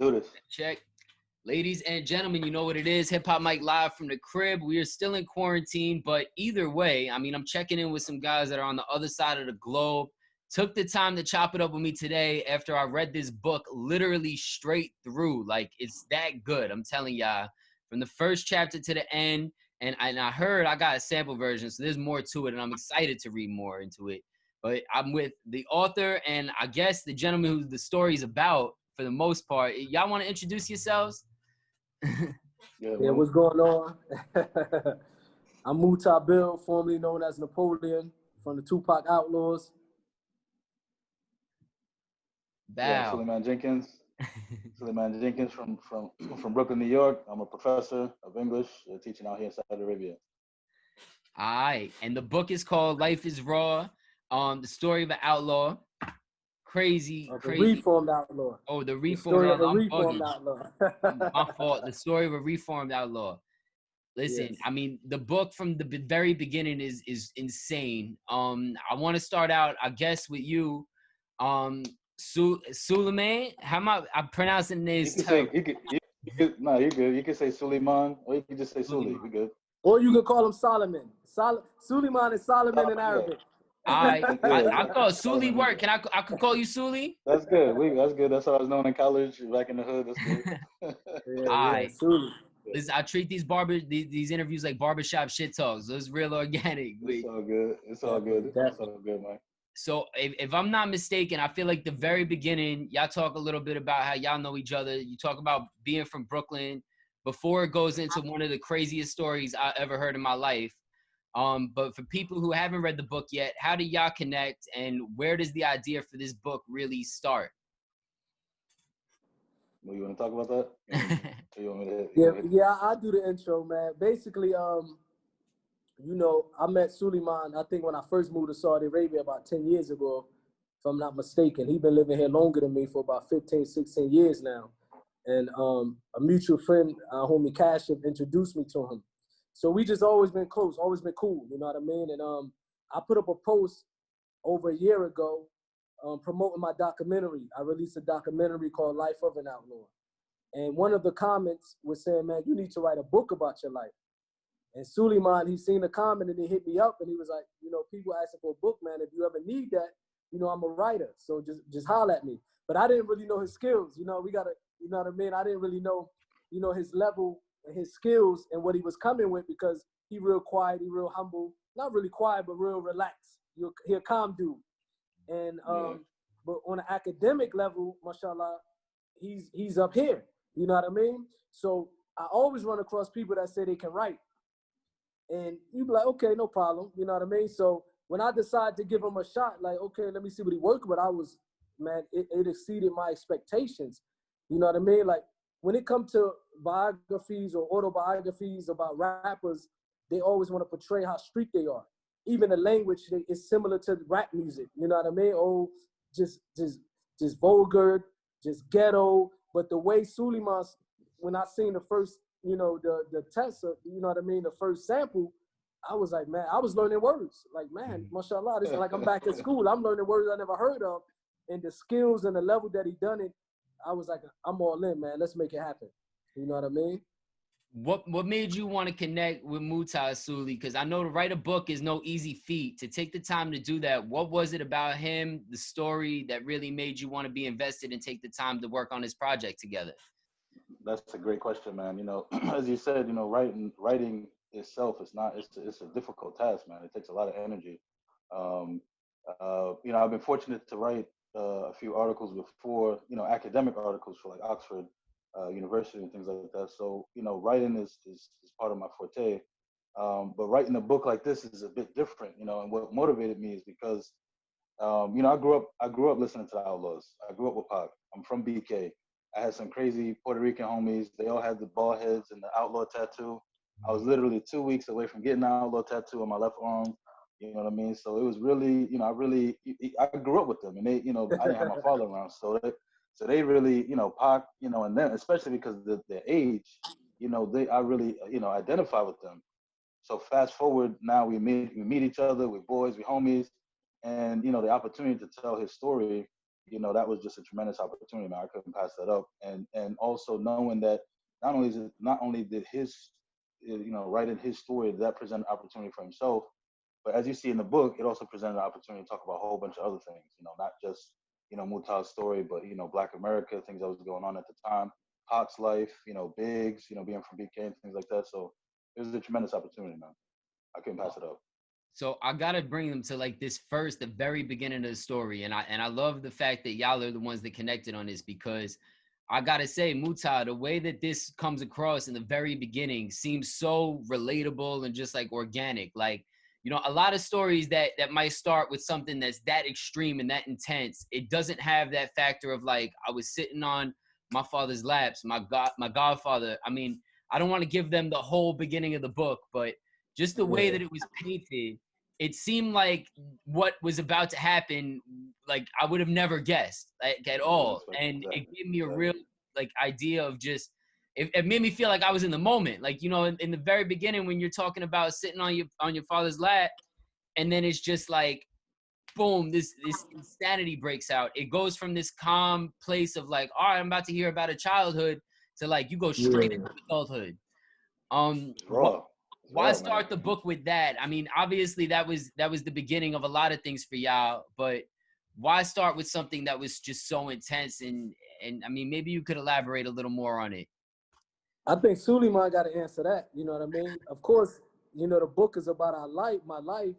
do this. Check. Ladies and gentlemen, you know what it is. Hip Hop Mike live from the crib. We are still in quarantine, but either way, I mean, I'm checking in with some guys that are on the other side of the globe. Took the time to chop it up with me today after I read this book literally straight through. Like, it's that good. I'm telling y'all, from the first chapter to the end. And I heard I got a sample version, so there's more to it, and I'm excited to read more into it. But I'm with the author and I guess the gentleman who the story's about for the most part. Y'all want to introduce yourselves? Yeah, what's going on? I'm Mutah Beale, formerly known as Napoleon, from the Tupac Outlaws. Yeah, Sulaiman Jenkins. Sulaiman Jenkins from Brooklyn, New York. I'm a professor of English, teaching out here in Saudi Arabia. All right, and the book is called Life is Raw. The story of an outlaw. Crazy. Reformed outlaw. Oh, the reformed outlaw. My fault. The story of a reformed outlaw. Listen, yes. I mean, the book from the very beginning is insane. I want to start out, I guess, with you, Sulaiman. How am I pronouncing the name? You're good. You can say Sulaiman, or you can just say Suli. You're good. Or you can call him Solomon. Sulaiman is Solomon in Arabic. I thought Suli work. Can I could call you Suli? That's good. That's good. That's how I was known in college back in the hood. That's good. All right. Suli. Listen, I treat these interviews like barbershop shit talks. So it's real organic. It's all good. It's all good. It's all good, man. So if I'm not mistaken, I feel like the very beginning, y'all talk a little bit about how y'all know each other. You talk about being from Brooklyn before it goes into one of the craziest stories I ever heard in my life. But for people who haven't read the book yet, how do y'all connect and where does the idea for this book really start? Well, you want to talk about that? Yeah, I'll do the intro, man. Basically, you know, I met Sulaiman, I think when I first moved to Saudi Arabia about 10 years ago, if I'm not mistaken. He's been living here longer than me for about 15, 16 years now. And a mutual friend, homie Kashif, introduced me to him. So we just always been close, always been cool, you know what I mean? And I put up a post over a year ago promoting my documentary. I released a documentary called Life of an Outlaw. And one of the comments was saying, man, you need to write a book about your life. And Sulaiman, he seen the comment and he hit me up and he was like, you know, people asking for a book, man. If you ever need that, you know, I'm a writer. So just holler at me. But I didn't really know his skills. You know, you know what I mean? I didn't really know, you know, his level and his skills and what he was coming with because he real quiet, he real humble. Not really quiet, but real relaxed. He a calm dude. And but on an academic level, mashallah, he's up here. You know what I mean? So I always run across people that say they can write. And you be like, okay, no problem. You know what I mean? So when I decided to give him a shot, like, okay, let me see what he worked with, it exceeded my expectations. You know what I mean? Like when it comes to biographies or autobiographies about rappers, they always want to portray how street they are. Even the language is similar to rap music. You know what I mean? Oh, just vulgar, just ghetto. But the way Sulaiman, when I seen the first, you know, the test, you know what I mean, the first sample, I was like, man, I was learning words. Like, man, mashallah, this is like I'm back at school. I'm learning words I never heard of. And the skills and the level that he done it, I was like, I'm all in, man. Let's make it happen. You know what I mean? What made you want to connect with Mutah, Suli? Because I know to write a book is no easy feat. To take the time to do that, what was it about him, the story, that really made you want to be invested and take the time to work on this project together? That's a great question, man. You know, as you said, you know, writing itself is not, it's a difficult task, man. It takes a lot of energy. You know, I've been fortunate to write a few articles before, you know, academic articles for like Oxford University and things like that. So, you know, writing is part of my forte. But writing a book like this is a bit different, you know, and what motivated me is because, you know, I grew up listening to the Outlaws. I grew up with Pac. I'm from BK. I had some crazy Puerto Rican homies. They all had the bald heads and the outlaw tattoo. I was literally 2 weeks away from getting an outlaw tattoo on my left arm. You know what I mean? So it was really, you know, I grew up with them, and they, you know, I didn't have my father around, so they really, you know, Pac, you know, and then especially because of their age, you know, I really, you know, identify with them. So fast forward, now we meet each other, we're boys, we're homies, and you know, the opportunity to tell his story that was just a tremendous opportunity, man. I couldn't pass that up. And also knowing that not only did his, writing his story, that presented opportunity for himself, but as you see in the book, it also presented an opportunity to talk about a whole bunch of other things, not just, Mutah's story, but, Black America, things that was going on at the time, Pac's life, Biggs, being from BK and things like that. So it was a tremendous opportunity, man. I couldn't pass it up. So I gotta bring them to like the very beginning of the story, and I love the fact that y'all are the ones that connected on this, because I gotta say, Mutah, the way that this comes across in the very beginning seems so relatable and just like organic. Like, a lot of stories that might start with something that's that extreme and that intense, it doesn't have that factor of like, I was sitting on my father's laps, my godfather. I mean, I don't want to give them the whole beginning of the book, but just the way that it was painted, it seemed like what was about to happen, like I would have never guessed, like, at all. And it gave me a real like idea of just, it made me feel like I was in the moment. Like, in the very beginning, when you're talking about sitting on your father's lap, and then it's just like, boom, this insanity breaks out. It goes from this calm place of like, all right, I'm about to hear about a childhood, to like, you go straight into adulthood. Why start the book with that? I mean, obviously that was the beginning of a lot of things for y'all, but why start with something that was just so intense? And I mean, maybe you could elaborate a little more on it. I think Sulaiman got to answer that. You know what I mean? Of course, the book is about my life,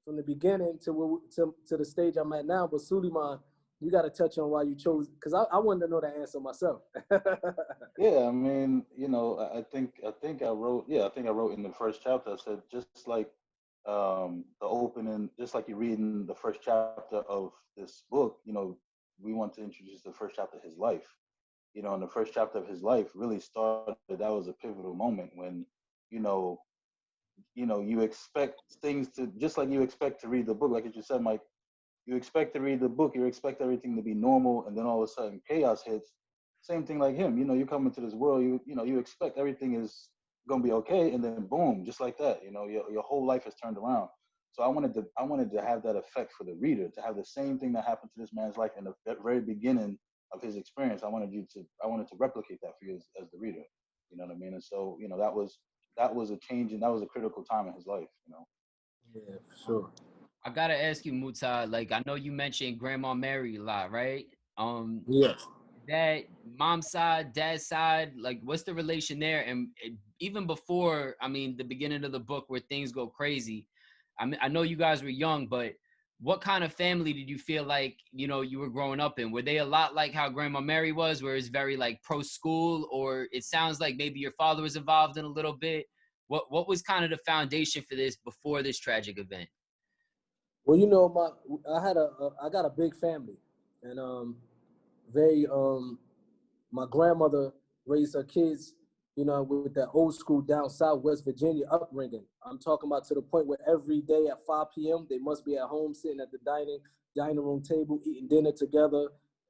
from the beginning to the stage I'm at now. But Sulaiman, you got to touch on why you chose, because I wanted to know the answer myself. Yeah, I mean, I think I wrote in the first chapter, I said, just like the opening, just like you read in the first chapter of this book, we want to introduce the first chapter of his life. And the first chapter of his life really started, that was a pivotal moment when, you expect things to, just like you expect to read the book, like you said, Mike, you expect to read the book, you expect everything to be normal, and then all of a sudden chaos hits. Same thing like him, you come into this world, you expect everything is gonna be okay, and then boom, just like that, your whole life has turned around. So I wanted to have that effect for the reader, to have the same thing that happened to this man's life in the very beginning of his experience. I wanted to replicate that for you as the reader. You know what I mean? And so, that was a change, and that was a critical time in his life. Yeah, for sure. I gotta ask you, Mutah, like, I know you mentioned Grandma Mary a lot, right? Yes. That mom's side, dad's side, like, what's the relation there? And even before, I mean, the beginning of the book where things go crazy, I mean, I know you guys were young, but what kind of family did you feel like, you were growing up in? Were they a lot like how Grandma Mary was, where it's very like pro school, or it sounds like maybe your father was involved in a little bit? What was kind of the foundation for this before this tragic event? Well, I got a big family, and very my grandmother raised her kids, with that old school down south West Virginia upbringing. I'm talking about to the point where every day at 5 p.m. they must be at home sitting at the dining room table eating dinner together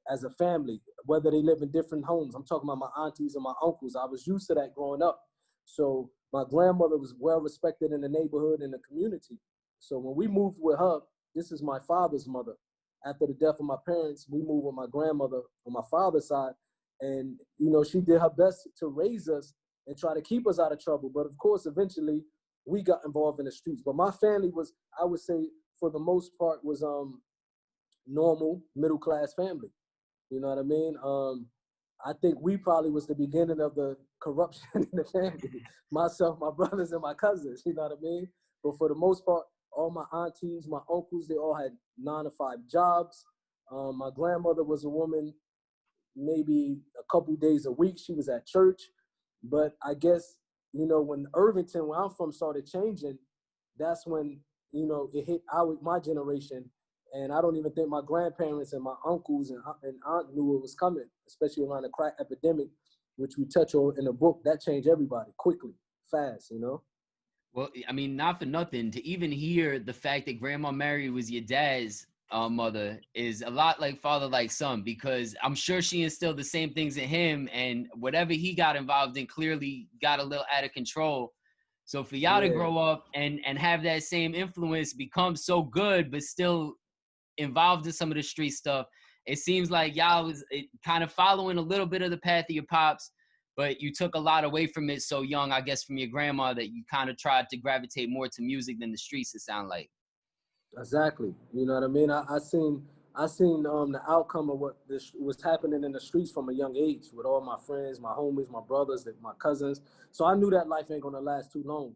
as a family, whether they live in different homes. I'm talking about my aunties and my uncles. I was used to that growing up. So my grandmother was well respected in the neighborhood and the community. So when we moved with her, this is my father's mother. After the death of my parents, we moved with my grandmother on my father's side. And, she did her best to raise us and try to keep us out of trouble. But of course, eventually we got involved in the streets. But my family was, I would say, for the most part, was normal middle-class family. You know what I mean? I think we probably was the beginning of the corruption in the family. Myself, my brothers, and my cousins, you know what I mean? But for the most part, all my aunties, my uncles, they all had 9-to-5 jobs. My grandmother was a woman, maybe a couple days a week she was at church. But I guess, when Irvington, where I'm from, started changing, that's when, it hit my generation. And I don't even think my grandparents and my uncles and aunt knew it was coming, especially around the crack epidemic, which we touch on in the book. That changed everybody quickly, fast, Well, I mean, not for nothing, to even hear the fact that Grandma Mary was your dad's mother is a lot like father, like son, because I'm sure she instilled the same things in him, and whatever he got involved in clearly got a little out of control. So for y'all to grow up and have that same influence become so good, but still involved in some of the street stuff, it seems like y'all was kind of following a little bit of the path of your pops, but you took a lot away from it so young, I guess, from your grandma, that you kind of tried to gravitate more to music than the streets, it sound like. Exactly. You know what I mean? I seen the outcome of what this was happening in the streets from a young age with all my friends, my homies, my brothers, my cousins. So I knew that life ain't gonna last too long.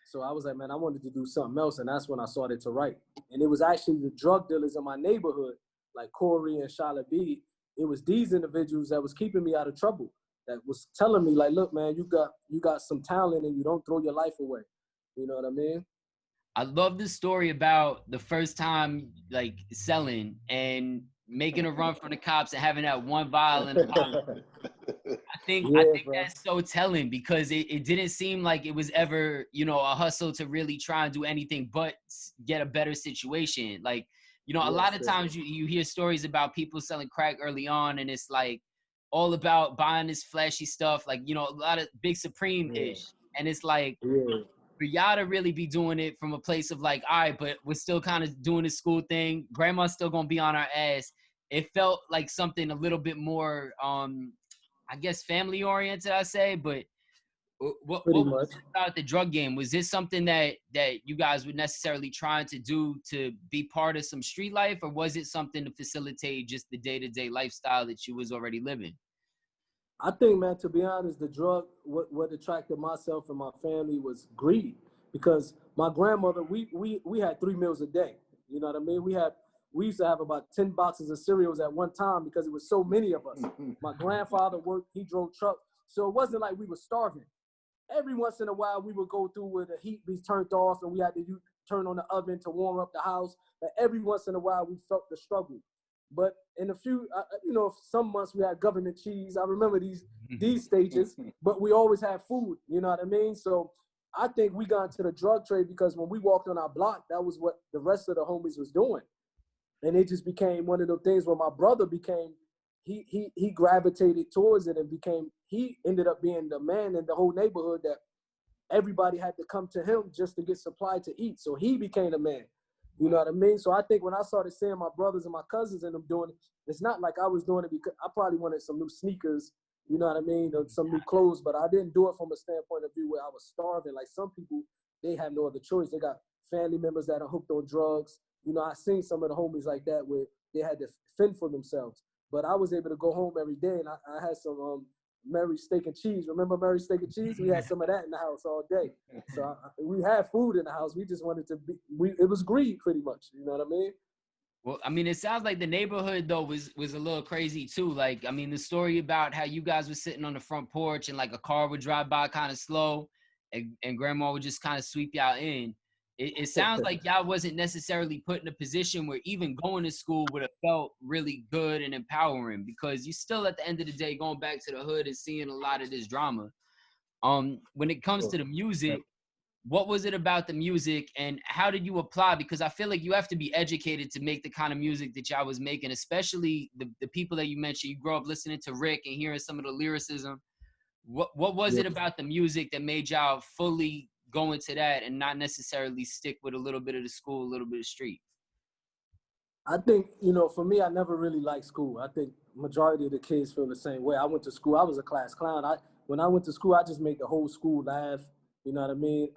So I was like, man, I wanted to do something else, and that's when I started to write. And it was actually the drug dealers in my neighborhood, like Corey and Shala B. It was these individuals that was keeping me out of trouble, that was telling me like, look, man, you got some talent, and you don't throw your life away. You know what I mean? I love the story about the first time like selling and making a run from the cops and having that one vial in the pocket. I think Bro. that's so telling, because it didn't seem like it was ever, you know, a hustle to really try and do anything but get a better situation. Like, you know, a lot of times you hear stories about people selling crack early on, and it's like all about buying this flashy stuff, like, you know, a lot of Big Supreme-ish. And it's like, for y'all to really be doing it from a place of like, all right, but we're still kind of doing the school thing. Grandma's still gonna be on our ass. It felt like something a little bit more, I guess, family oriented, I say. But what was it about the drug game? Was this something that you guys were necessarily trying to do to be part of some street life, or was it something to facilitate just the day-to-day lifestyle that you was already living? I think, man, to be honest, the drug, what attracted myself and my family was greed. Because my grandmother, we had 3 meals a day. You know what I mean? We used to have about 10 boxes of cereals at one time because it was so many of us. My grandfather worked, he drove trucks. So it wasn't like we were starving. Every once in a while, we would go through where the heat be turned off and we had to turn on the oven to warm up the house. But every once in a while, we felt the struggle. But in a few, you know, some months we had government cheese. I remember these stages, but we always had food. You know what I mean? So I think we got into the drug trade because when we walked on our block, that was what the rest of the homies was doing. And it just became one of those things where my brother became, he gravitated towards it and he ended up being the man in the whole neighborhood that everybody had to come to him just to get supply to eat. So he became the man. You know what I mean? So I think when I started seeing my brothers and my cousins and them doing it, it's not like I was doing it because I probably wanted some new sneakers, you know what I mean, or some new clothes, but I didn't do it from a standpoint of view where I was starving. Like some people, they have no other choice. They got family members that are hooked on drugs. You know, I seen some of the homies like that where they had to fend for themselves. But I was able to go home every day, and I had some Mary's steak and cheese. Remember Mary's steak and cheese? We had some of that in the house all day. So we had food in the house. We just wanted to be. It was greed, pretty much. You know what I mean? Well, I mean, it sounds like the neighborhood though was a little crazy too. Like, I mean, the story about how you guys were sitting on the front porch and like a car would drive by kind of slow, and grandma would just kind of sweep y'all in. It sounds like y'all wasn't necessarily put in a position where even going to school would have felt really good and empowering, because you still at the end of the day going back to the hood and seeing a lot of this drama. When it comes to the music, what was it about the music and how did you apply? Because I feel like you have to be educated to make the kind of music that y'all was making, especially the people that you mentioned. You grow up listening to Rick and hearing some of the lyricism. What was it about the music that made y'all fully go into that and not necessarily stick with a little bit of the school, a little bit of street? I think, you know, for me, I never really liked school. I think majority of the kids feel the same way. I went to school. I was a class clown. When I went to school, I just made the whole school laugh. You know what I mean?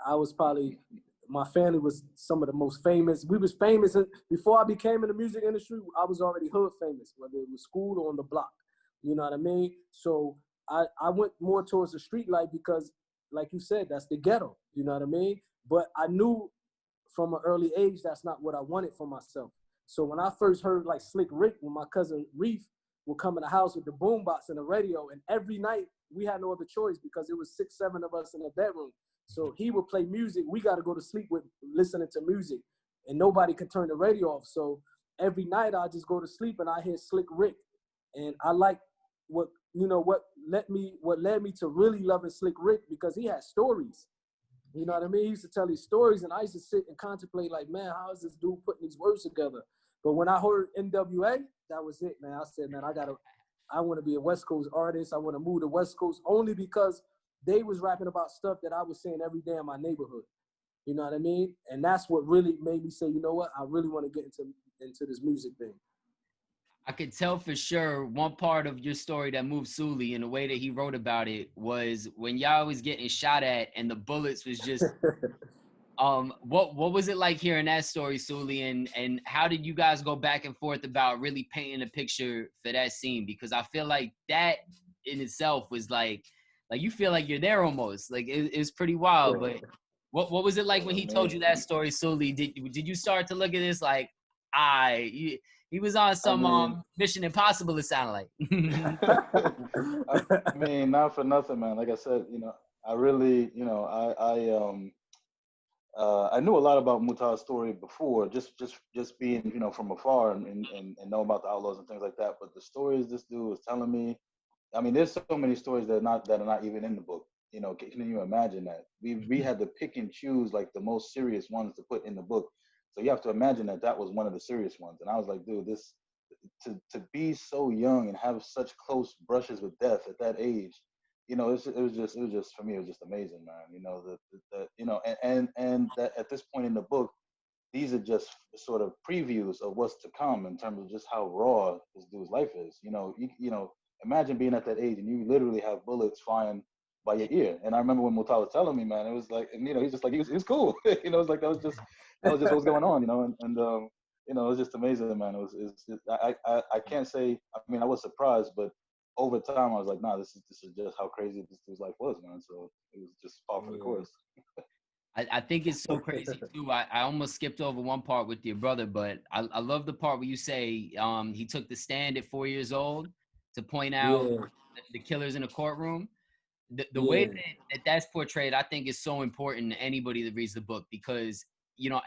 My family was some of the most famous. We was famous. Before I became in the music industry, I was already hood famous, whether it was school or on the block. You know what I mean? So I went more towards the street life because, like you said, that's the ghetto. You know what I mean? But I knew from an early age that's not what I wanted for myself. So when I first heard like Slick Rick, when my cousin Reef would come in the house with the boombox and the radio, and every night we had no other choice because it was 6, 7 of us in the bedroom. So he would play music. We got to go to sleep with listening to music, and nobody could turn the radio off. So every night I just go to sleep and I hear Slick Rick, and I like what led me to really loving Slick Rick because he had stories. You know what I mean? He used to tell these stories, and I used to sit and contemplate like, man, how is this dude putting these words together? But when I heard NWA, that was it, man. I said, man, I want to be a West Coast artist. I want to move to West Coast only because they was rapping about stuff that I was saying every day in my neighborhood. You know what I mean? And that's what really made me say, you know what? I really want to get into this music thing. I could tell for sure one part of your story that moved Sully and the way that he wrote about it was when y'all was getting shot at and the bullets was just what was it like hearing that story, Sully, and how did you guys go back and forth about really painting a picture for that scene? Because I feel like that in itself was like you feel like you're there almost. Like it's pretty wild. But what was it like when he told you that story, Sully? Did you start to look at this like he was on I some mean, Mission Impossible, it sounded like. I mean, not for nothing, man. Like I said, I really, I knew a lot about Mutah's story before, just being, from afar and know about the Outlaws and things like that. But the stories this dude was telling me, I mean, there's so many stories that are not even in the book. Can you imagine that? We had to pick and choose like the most serious ones to put in the book. So you have to imagine that was one of the serious ones. And I was like, dude, this to be so young and have such close brushes with death at that age, it was just for me, it was just amazing, man. And that at this point in the book, these are just sort of previews of what's to come in terms of just how raw this dude's life is. Imagine being at that age and you literally have bullets flying by your ear. And I remember when Mutah was telling me, man, it was like, and he's just like, he was cool. It's like that was just what was going on. It was just amazing, man. I can't say. I mean, I was surprised, but over time, I was like, nah, this is just how crazy this dude's life was, man. So it was just par for the course. I think it's so crazy too. I almost skipped over one part with your brother, but I love the part where you say he took the stand at 4 years old to point out the killers in the courtroom. The way that's portrayed, I think, is so important to anybody that reads the book because,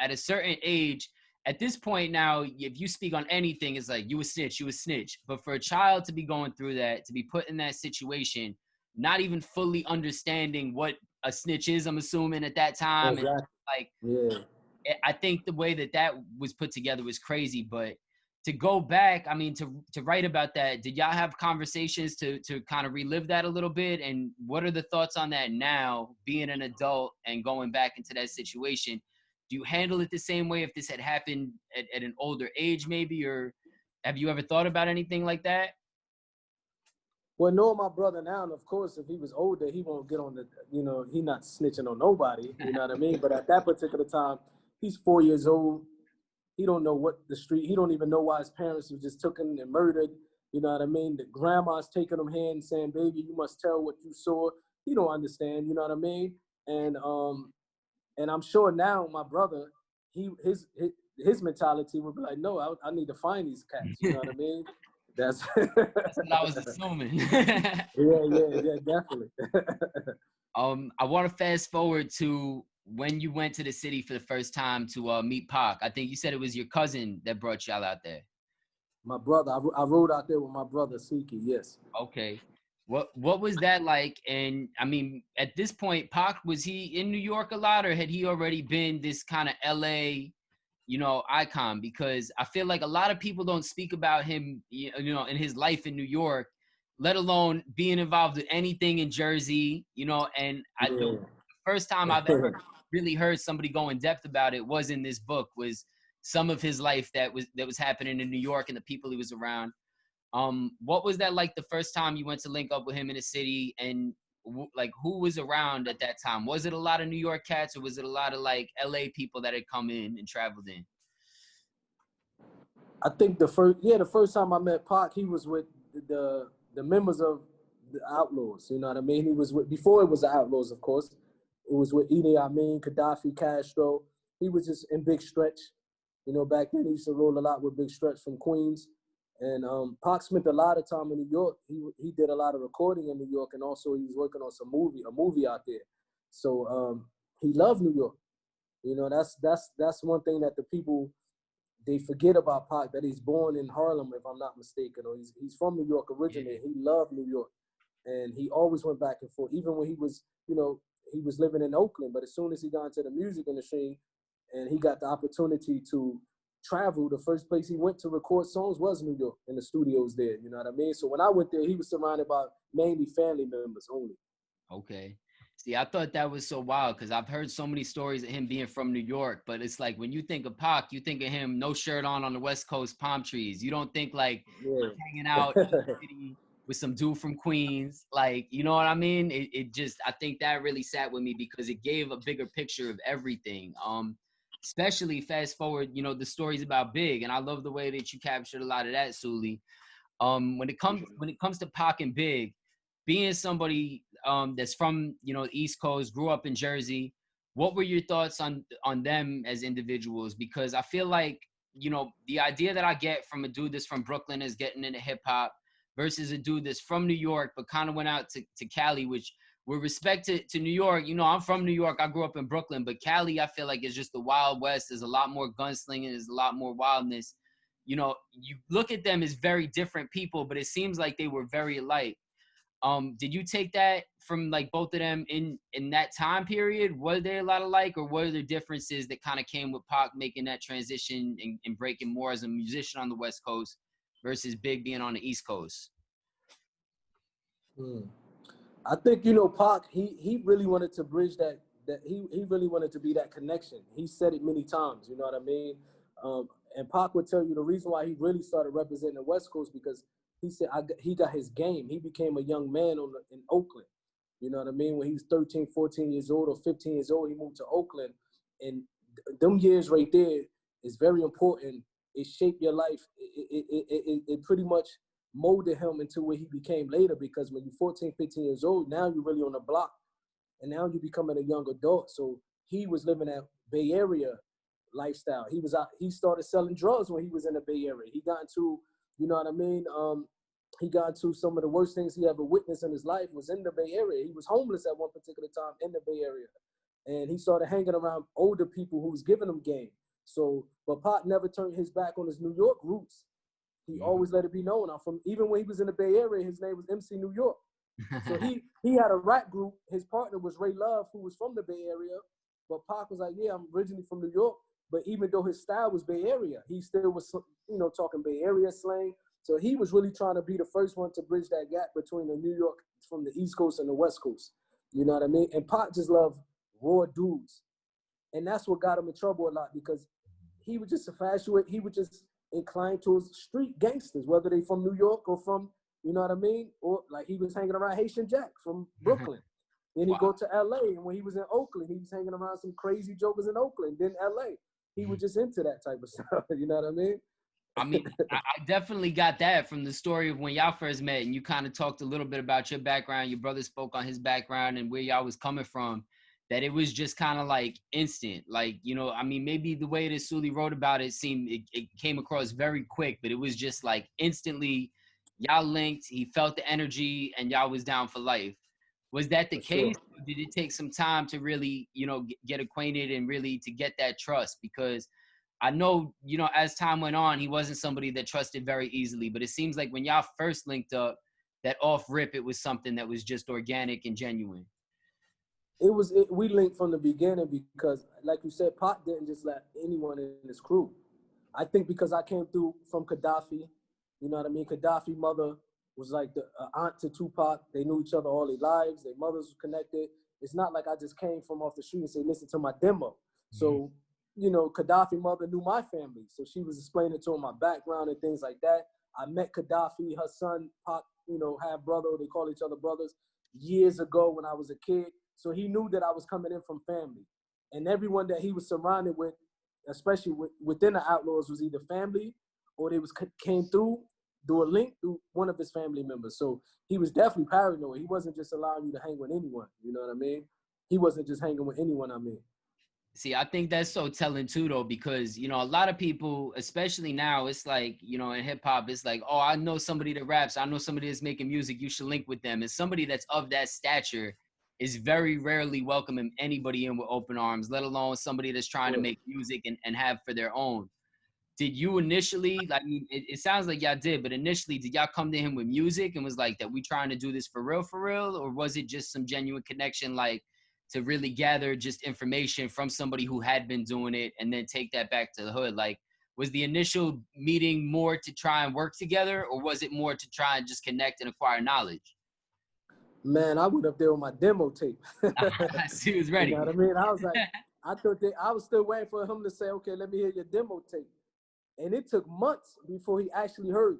at a certain age, at this point now, if you speak on anything, it's like you a snitch. But for a child to be going through that, to be put in that situation, not even fully understanding what a snitch is, I'm assuming at that time. Exactly. And I think the way that was put together was crazy. But to go back, I mean, to write about that, did y'all have conversations to kind of relive that a little bit? And what are the thoughts on that now, being an adult and going back into that situation? Do you handle it the same way if this had happened at an older age maybe, or have you ever thought about anything like that? Well, knowing my brother now, and of course, if he was older, he won't get on the, he not snitching on nobody, you know what I mean? But at that particular time, he's 4 years old. He don't know he don't even know why his parents were just taken and murdered. You know what I mean? The grandma's taking him hand saying, baby, you must tell what you saw. He don't understand, you know what I mean? And I'm sure now my brother, his mentality would be like, no, I need to find these cats, you know what I mean? That's what I was assuming. yeah, definitely. I want to fast forward to when you went to the city for the first time to meet Pac. I think you said it was your cousin that brought y'all out there. My brother, I rode out there with my brother Siki. Yes. Okay. What was that like? And I mean, at this point, Pac, was he in New York a lot, or had he already been this kind of LA, icon? Because I feel like a lot of people don't speak about him, in his life in New York, let alone being involved with anything in Jersey, and the first time I've ever really heard somebody go in depth about it was in this book, was some of his life that was happening in New York and the people he was around. What was that like the first time you went to link up with him in the city, and like who was around at that time? Was it a lot of New York cats, or was it a lot of like LA people that had come in and traveled in? I think the first time I met Pac, he was with the members of the Outlaws. You know what I mean? He was with, before it was the Outlaws, of course. It was with Idi Amin, Gaddafi, Castro. He was just in Big Stretch. Back then he used to roll a lot with Big Stretch from Queens. And Pac spent a lot of time in New York. He did a lot of recording in New York, and also he was working on a movie out there. So he loved New York. That's one thing that the people, they forget about Pac, that he's born in Harlem, if I'm not mistaken, or he's from New York originally. He loved New York, and he always went back and forth, even when he was living in Oakland. But as soon as he got into the music industry and he got the opportunity to travel, the first place he went to record songs was New York, in the studios there. You know what I mean? So when I went there, he was surrounded by mainly family members only. Okay. See, I thought that was so wild because I've heard so many stories of him being from New York, but it's like when you think of Pac, you think of him no shirt on the West Coast, palm trees. You don't think like Yeah. hanging out in the city with some dude from Queens. Like, you know what I mean? It just, I think that really sat with me because it gave a bigger picture of everything. Especially fast forward, you know, the stories about Big, and I love the way that you captured a lot of that, Sully. When it comes to Pac and Big, being somebody that's from, you know, East Coast, grew up in Jersey, what were your thoughts on them as individuals? Because I feel like, you know, the idea that I get from a dude that's from Brooklyn is getting into hip hop versus a dude that's from New York but kind of went out to Cali, which with respect to New York, you know, I'm from New York, I grew up in Brooklyn, but Cali I feel like is just the Wild West. There's a lot more gunslinging, there's a lot more wildness. You know, you look at them as very different people, but it seems like they were very alike. Did you take that from like both of them in that time period? Were they a lot alike, or were there differences that kind of came with Pac making that transition and breaking more as a musician on the West Coast versus Big being on the East Coast? I think, you know, Pac, he really wanted to bridge that he really wanted to be that connection. He said it many times, you know what I mean? And Pac would tell you the reason why he really started representing the West Coast because he said he got his game. He became a young man in Oakland. You know what I mean? When he was 13, 14 years old or 15 years old, he moved to Oakland. And them years right there is very important. It shaped your life. It pretty much molded him into what he became later because when you're 14, 15 years old, now you're really on the block. And now you're becoming a young adult. So he was living that Bay Area lifestyle. He started selling drugs when he was in the Bay Area. He got into, you know what I mean? He got into some of the worst things he ever witnessed in his life was in the Bay Area. He was homeless at one particular time in the Bay Area. And he started hanging around older people who was giving him game. So, but Pac never turned his back on his New York roots. He always let it be known. Even when he was in the Bay Area, his name was MC New York. So he had a rap group. His partner was Ray Love, who was from the Bay Area. But Pac was like, yeah, I'm originally from New York. But even though his style was Bay Area, he still was, you know, talking Bay Area slang. So he was really trying to be the first one to bridge that gap between the New York from the East Coast and the West Coast. You know what I mean? And Pac just loved raw dudes. And that's what got him in trouble a lot because he was just infatuated. He was just inclined towards street gangsters, whether they from New York or from, you know what I mean? Or like he was hanging around Haitian Jack from Brooklyn. Then he go to LA, and when he was in Oakland, he was hanging around some crazy jokers in Oakland. Then LA, he was just into that type of stuff. You know what I mean? I mean, I definitely got that from the story of when y'all first met, and you kind of talked a little bit about your background. Your brother spoke on his background and where y'all was coming from. That it was just kind of like instant, like, you know, I mean, maybe the way that Sully wrote about it it came across very quick, but it was just like instantly, y'all linked. He felt the energy, and y'all was down for life. Was that the case? Sure. Did it take some time to really, you know, get acquainted and really to get that trust? Because I know, you know, as time went on, he wasn't somebody that trusted very easily. But it seems like when y'all first linked up, that off rip, it was something that was just organic and genuine. We linked from the beginning because, like you said, Pac didn't just let anyone in his crew. I think because I came through from Gaddafi, you know what I mean? Gaddafi's mother was like the aunt to Tupac. They knew each other all their lives. Their mothers were connected. It's not like I just came from off the street and said, listen to my demo. Mm-hmm. So, you know, Gaddafi's mother knew my family. So she was explaining to him my background and things like that. I met Gaddafi, her son, Pac, you know, half brother. They call each other brothers years ago when I was a kid. So he knew that I was coming in from family. And everyone that he was surrounded with, especially within the Outlaws, was either family or they came through a link through one of his family members. So he was definitely paranoid. He wasn't just allowing you to hang with anyone. You know what I mean? He wasn't just hanging with anyone, I mean. See, I think that's so telling too, though, because, you know, a lot of people, especially now, it's like, you know, in hip hop, it's like, oh, I know somebody that raps. I know somebody that's making music. You should link with them. And somebody that's of that stature is very rarely welcoming anybody in with open arms, let alone somebody that's trying to make music and have for their own. Did you initially, like, it sounds like y'all did, but initially, did y'all come to him with music and was like, that we trying to do this for real? Or was it just some genuine connection, like, to really gather just information from somebody who had been doing it and then take that back to the hood? Like, was the initial meeting more to try and work together, or was it more to try and just connect and acquire knowledge? Man, I went up there with my demo tape. He was ready. You know what I mean? I was like, I was still waiting for him to say, okay, let me hear your demo tape. And it took months before he actually heard.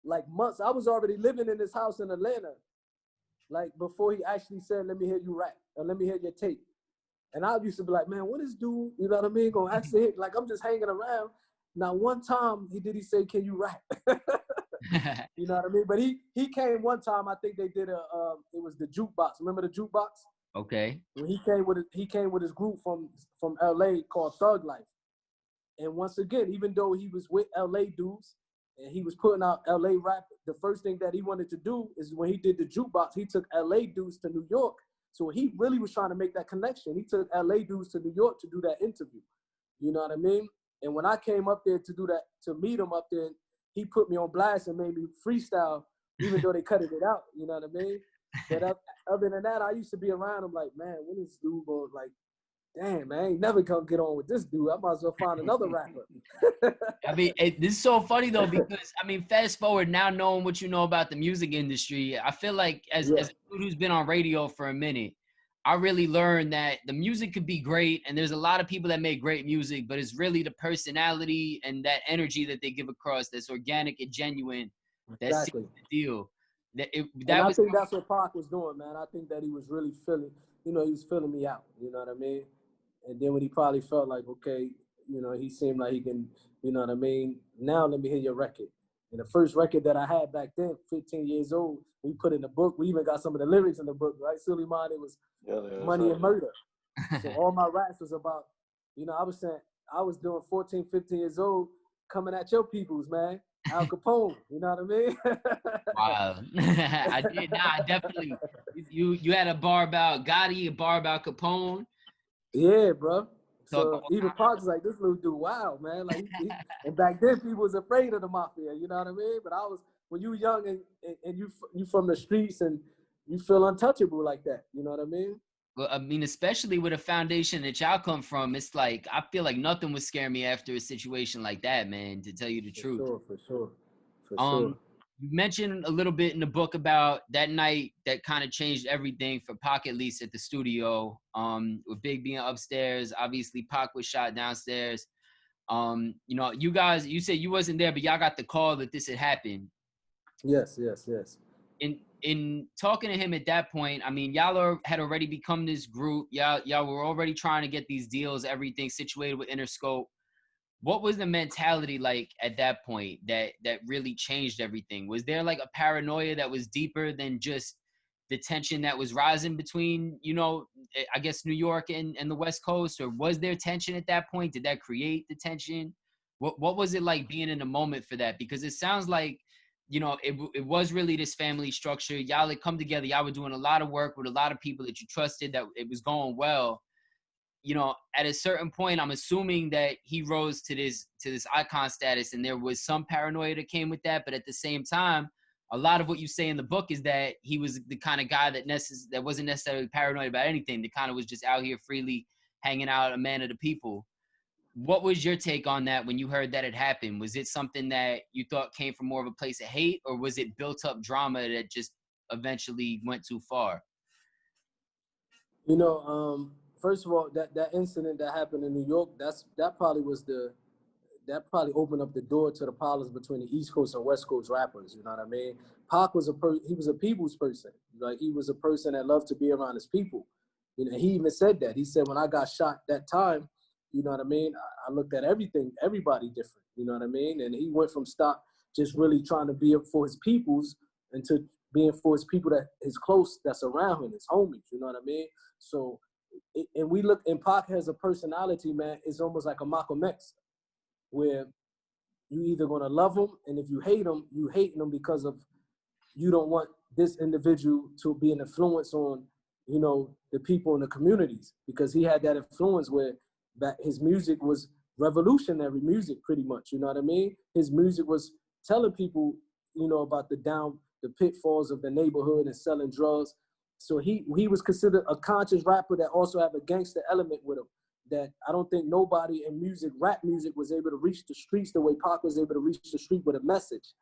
Like months. I was already living in this house in Atlanta. Like before he actually said, let me hear you rap, or let me hear your tape. And I used to be like, man, what is dude, you know what I mean, gonna actually hit? Like I'm just hanging around. Now one time he say, can you rap? You know what I mean? But he came one time, I think they did it was the jukebox. Remember the jukebox? Okay. When he came with his group from LA called Thug Life. And once again, even though he was with LA dudes and he was putting out LA rap, the first thing that he wanted to do is when he did the jukebox, he took LA dudes to New York. So he really was trying to make that connection. He took LA dudes to New York to do that interview. You know what I mean? And when I came up there to do that, to meet him up there, he put me on blast and made me freestyle, even though they cut it out. You know what I mean? But other than that, I used to be around him like, man, when is this dude going, like, damn, man, I ain't never gonna get on with this dude. I might as well find another rapper. I mean, this is so funny though, because I mean, fast forward now, knowing what you know about the music industry, I feel like as a dude who's been on radio for a minute, I really learned that the music could be great, and there's a lot of people that make great music, but it's really the personality and that energy that they give across that's organic and genuine. That Exactly. seals the deal. I think that's what Pac was doing, man. I think that he was really feeling, he was filling me out. You know what I mean? And then when he probably felt like, okay, he seemed like he can, you know what I mean? Now let me hear your record. And the first record that I had back then, 15 years old, we put in the book. We even got some of the lyrics in the book, right? Sulaiman, it was Money and Murder. So all my raps was about, I was saying, I was doing 14, 15 years old, coming at your peoples, man. Al Capone, you know what I mean? Wow. I did not. I definitely. You had a bar about Gotti, a bar about Capone. Yeah, bro. So even Pac's like, this little dude, wow, man. Like, and back then people was afraid of the mafia, you know what I mean? But when you young and you from the streets and you feel untouchable like that, you know what I mean? Well, I mean, especially with a foundation that y'all come from, it's like, I feel like nothing would scare me after a situation like that, man, to tell you the truth. For sure. You mentioned a little bit in the book about that night that kind of changed everything for Pac, at least at the studio, with Big being upstairs. Obviously, Pac was shot downstairs. You said you wasn't there, but y'all got the call that this had happened. Yes. In talking to him at that point, I mean, y'all had already become this group. Y'all were already trying to get these deals, everything situated with Interscope. What was the mentality like at that point that really changed everything? Was there like a paranoia that was deeper than just the tension that was rising between, I guess New York and the West Coast? Or was there tension at that point? Did that create the tension? What was it like being in the moment for that? Because it sounds like, it was really this family structure. Y'all had come together. Y'all were doing a lot of work with a lot of people that you trusted, that it was going well. At a certain point, I'm assuming that he rose to this icon status, and there was some paranoia that came with that. But at the same time, a lot of what you say in the book is that he was the kind of guy that wasn't necessarily paranoid about anything. That kind of was just out here freely hanging out, a man of the people. What was your take on that when you heard that it happened? Was it something that you thought came from more of a place of hate, or was it built up drama that just eventually went too far? First of all, that incident that happened in New York, that probably opened up the door to the problems between the East Coast and West Coast rappers. You know what I mean? Pac was he was a people's person. Like, he was a person that loved to be around his people. He even said that. He said, when I got shot that time, you know what I mean, I looked at everybody different. You know what I mean? And he went from just really trying to be for his peoples into being for his people that is close, that's around him, his homies. You know what I mean? So, and Pac has a personality, man. It's almost like a Malcolm X, where you either gonna love him, and if you hate him, you hating him because of you don't want this individual to be an influence on, the people in the communities, because he had that influence where that his music was revolutionary music, pretty much. You know what I mean? His music was telling people, about the pitfalls of the neighborhood and selling drugs. So he was considered a conscious rapper that also had a gangster element with him, that I don't think nobody in rap music was able to reach the streets the way Pac was able to reach the street with a message.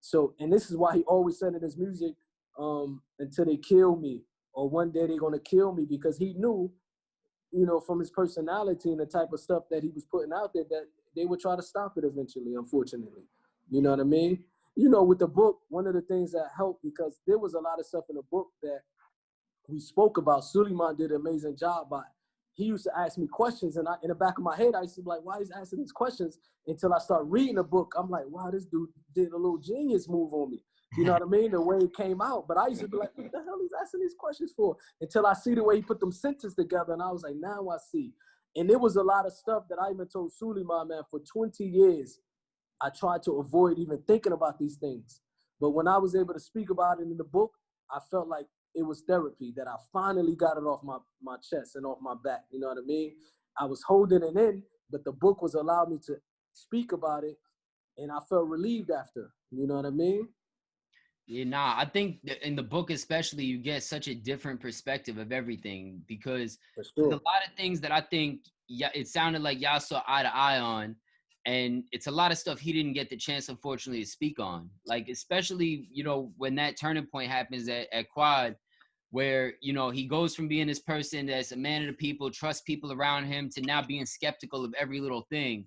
So, and this is why he always said in his music, until they kill me, or one day they're gonna kill me, because he knew, you know, from his personality and the type of stuff that he was putting out there, that they would try to stop it eventually, unfortunately. You know what I mean? You know, with the book, one of the things that helped, because there was a lot of stuff in the book that we spoke about. Sulaiman did an amazing job, but he used to ask me questions, and in the back of my head, I used to be like, why is he asking these questions? Until I start reading the book, I'm like, wow, this dude did a little genius move on me. You know what I mean? The way it came out. But I used to be like, what the hell he's asking these questions for? Until I see the way he put them sentences together, and I was like, now I see. And there was a lot of stuff that I even told Sulaiman, man, for 20 years, I tried to avoid even thinking about these things. But when I was able to speak about it in the book, I felt like it was therapy, that I finally got it off my chest and off my back. You know what I mean? I was holding it in, but the book was allowing me to speak about it, and I felt relieved after. You know what I mean? Yeah, nah, I think that in the book especially, you get such a different perspective of everything, because For there's sure. a lot of things that I think, yeah, it sounded like y'all saw eye to eye on, and it's a lot of stuff he didn't get the chance, unfortunately, to speak on. Like, especially, you know, when that turning point happens at Quad, where, you know, he goes from being this person that's a man of the people, trusts people around him, to now being skeptical of every little thing.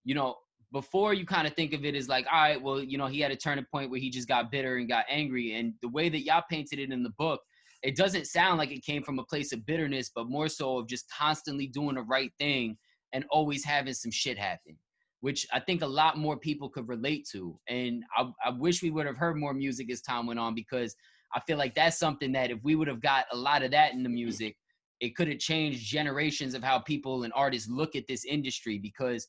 You know, before, you kind of think of it as like, all right, well, you know, he had a turning point where he just got bitter and got angry. And the way that y'all painted it in the book, it doesn't sound like it came from a place of bitterness, but more so of just constantly doing the right thing and always having some shit happen, which I think a lot more people could relate to. And I wish we would have heard more music as time went on, because I feel like that's something that if we would have got a lot of that in the music, it could have changed generations of how people and artists look at this industry. Because